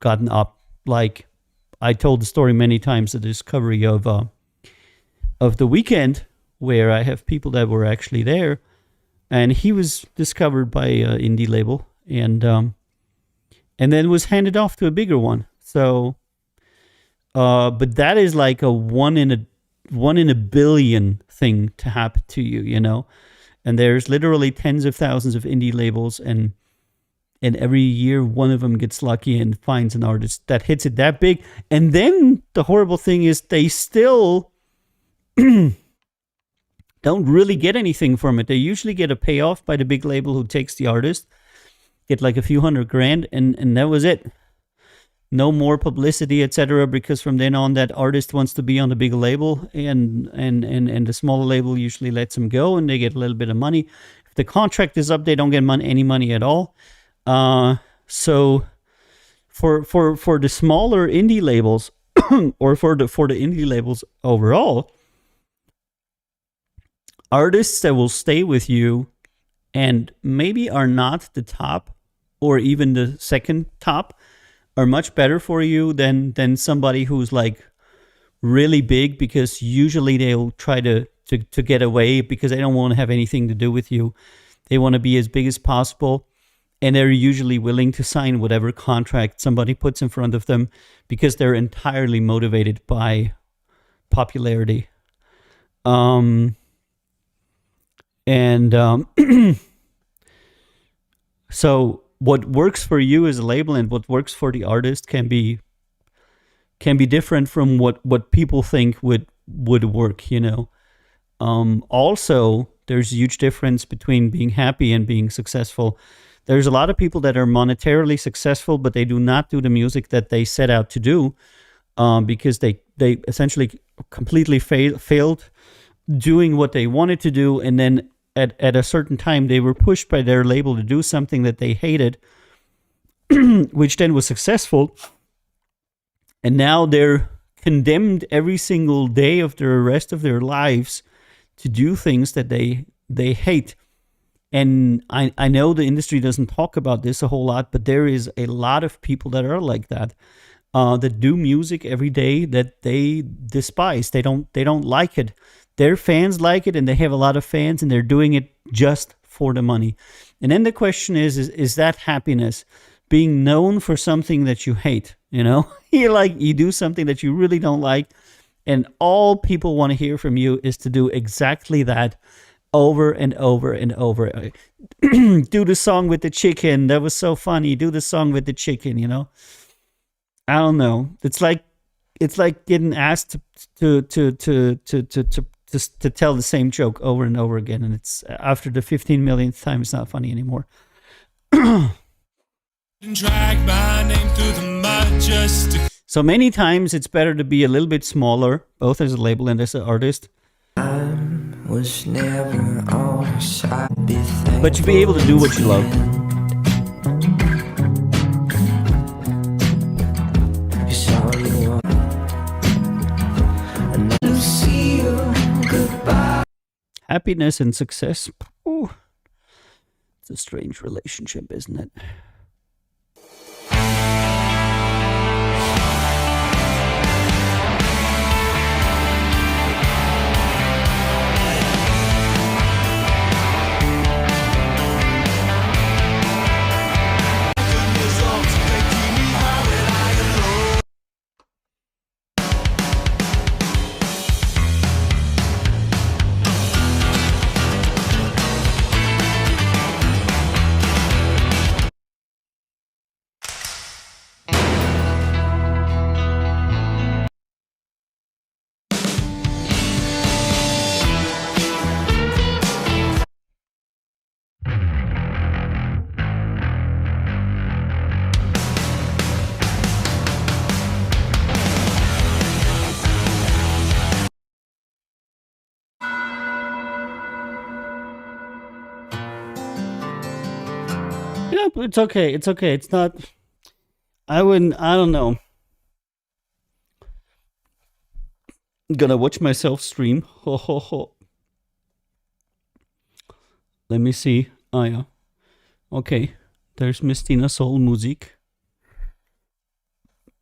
gotten up. Like, I told the story many times, the discovery of The Weeknd, where I have people that were actually there, and he was discovered by an indie label, and then was handed off to a bigger one. So, but that is like a one in a billion thing to happen to you, you know. And there's literally tens of thousands of indie labels, and every year one of them gets lucky and finds an artist that hits it that big. And then the horrible thing is they still don't really get anything from it. They usually get a payoff by the big label who takes the artist, get like a few $100,000, and that was it. No more publicity, etc. Because from then on, that artist wants to be on the big label, and the smaller label usually lets them go, and they get a little bit of money. If the contract is up, they don't get any money at all. So for the smaller indie labels, or for the indie labels overall, artists that will stay with you and maybe are not the top or even the second top are much better for you than somebody who's like really big, because usually they'll try to get away because they don't want to have anything to do with you. They want to be as big as possible, and they're usually willing to sign whatever contract somebody puts in front of them because they're entirely motivated by popularity. So what works for you as a label and what works for the artist can be different from what people think would work, you know. Also, there's a huge difference between being happy and being successful. There's a lot of people that are monetarily successful, but they do not do the music that they set out to do, because they essentially completely failed doing what they wanted to do, and then at a certain time they were pushed by their label to do something that they hated, which then was successful, and now they're condemned every single day of the rest of their lives to do things that they hate. And I know the industry doesn't talk about this a whole lot, but there is a lot of people that are like that, that do music every day that they despise. They don't like it. Their fans like it, and they have a lot of fans, and they're doing it just for the money. And then the question is that happiness? Being known for something that you hate, you know? You do something that you really don't like, and all people want to hear from you is to do exactly that over and over and over. Do the song with the chicken. That was so funny. Do the song with the chicken, you know? I don't know. It's like getting asked to tell the same joke over and over again, and it's after the 15 millionth time, it's not funny anymore. Drag my name through the mud just to So many times it's better to be a little bit smaller, both as a label and as an artist, Was never always I'd be but to be able to do what you love. It's all you want. And I see you goodbye. Happiness and success. Ooh, it's a strange relationship, isn't it? Yeah, but it's okay. It's okay. It's not. I don't know. I'm gonna watch myself stream. Ho ho ho. Let me see. Oh yeah. Okay. There's Mistina Soul Musik.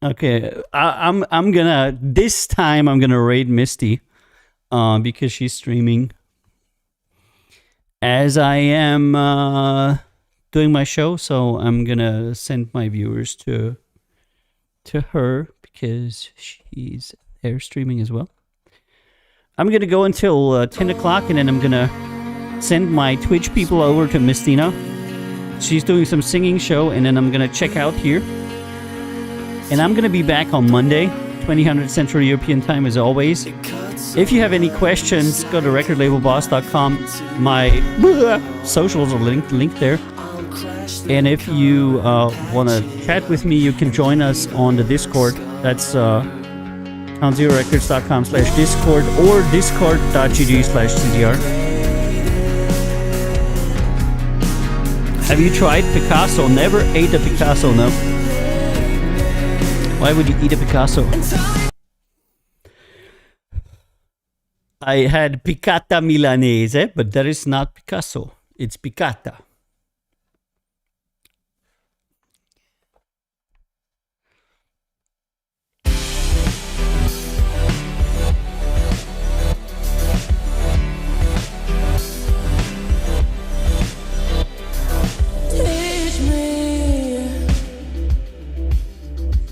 Okay. I'm gonna this time I'm gonna raid Misty, because she's streaming as I am doing my show, so I'm gonna send my viewers to her because she's there streaming as well. I'm gonna go until 10 o'clock, and then I'm gonna send my Twitch people over to Mistina. She's doing some singing show, and then I'm gonna check out here. And I'm gonna be back on Monday, 2000 Central European Time, as always. If you have any questions, go to recordlabelboss.com. My socials are linked there. And if you want to chat with me, you can join us on the Discord. That's CountZeroRecords.com/Discord or discord.gg/CDR. Have you tried Picasso? Never ate a Picasso, no. Why would you eat a Picasso? I had piccata milanese, but that is not Picasso. It's piccata.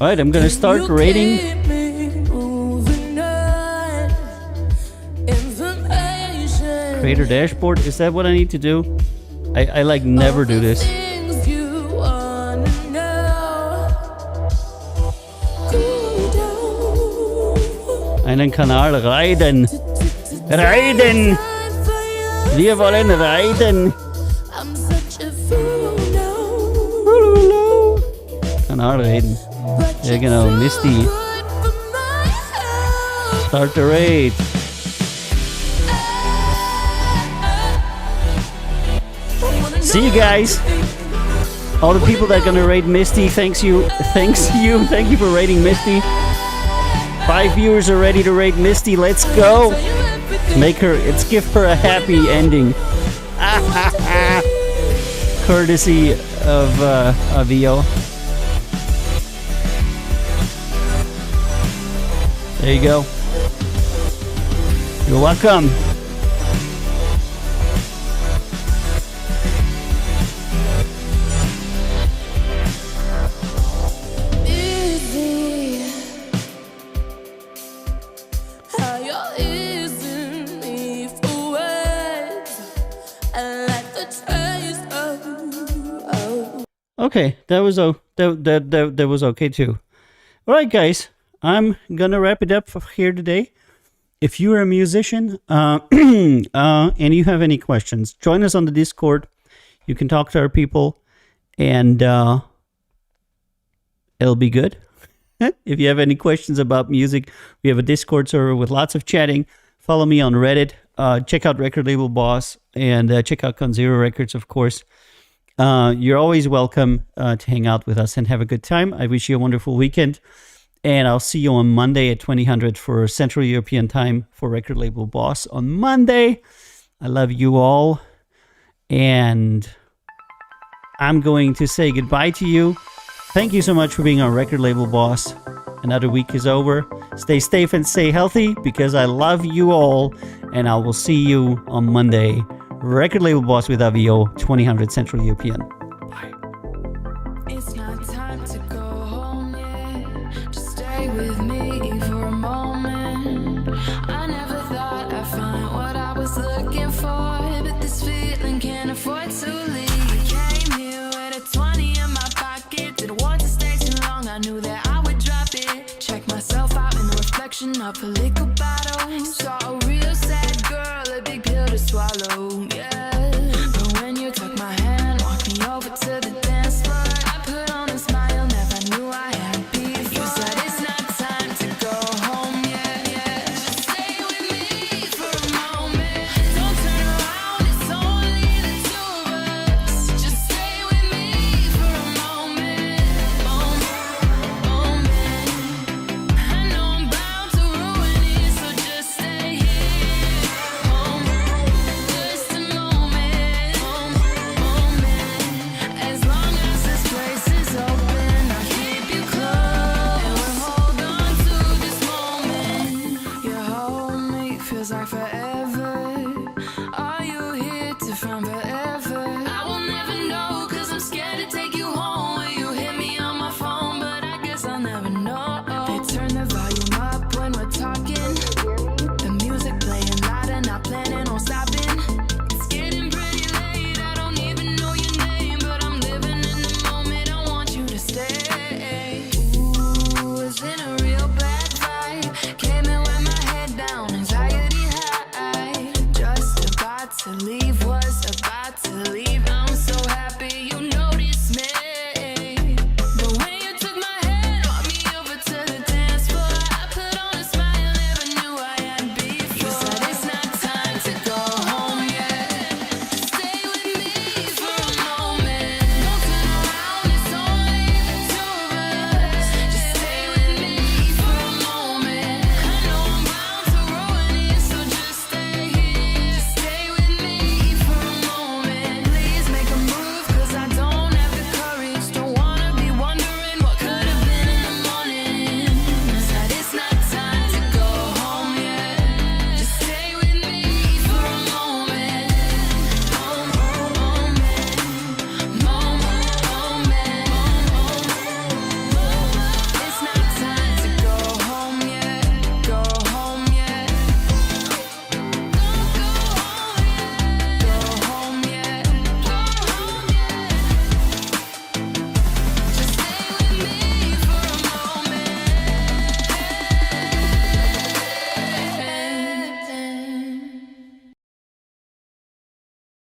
All right, I'm gonna start rating. Creator dashboard. Is that what I need to do? I like never do this. Einen Kanal reiten. Reiten! Wir wollen reiten! Kanal reiten. Ja genau, Misty. Start the raid. See you guys. All the people that are gonna raid Misty, thank you for raiding Misty. 5 viewers are ready to raid Misty. Let's go. Let's give her a happy ending. Courtesy of Avio. There you go. You're welcome. Okay, that was okay too. All right, guys, I'm gonna wrap it up here today. If you're a musician and you have any questions, join us on the Discord. You can talk to our people, and it'll be good. If you have any questions about music, we have a Discord server with lots of chatting. Follow me on Reddit. Check out Record Label Boss, and check out Conzero Records, of course. You're always welcome to hang out with us and have a good time. I wish you a wonderful weekend, and I'll see you on Monday at 2000 for Central European time for Record Label Boss on Monday. I love you all, and I'm going to say goodbye to you. Thank you so much for being on Record Label Boss. Another week is over. Stay safe and stay healthy, because I love you all, and I will see you on Monday. Record Label Boss with Avio, 2000 Central European. Bye. It's not time to go home yet. Just stay with me for a moment. I never thought I'd find what I was looking for, but this feeling can't afford to leave. I came here with a 20 in my pocket. Didn't want to stay too long. I knew that I would drop it. Check myself out in the reflection of a liquor bottle. Saw a real sad girl, a big pill to swallow. Yeah.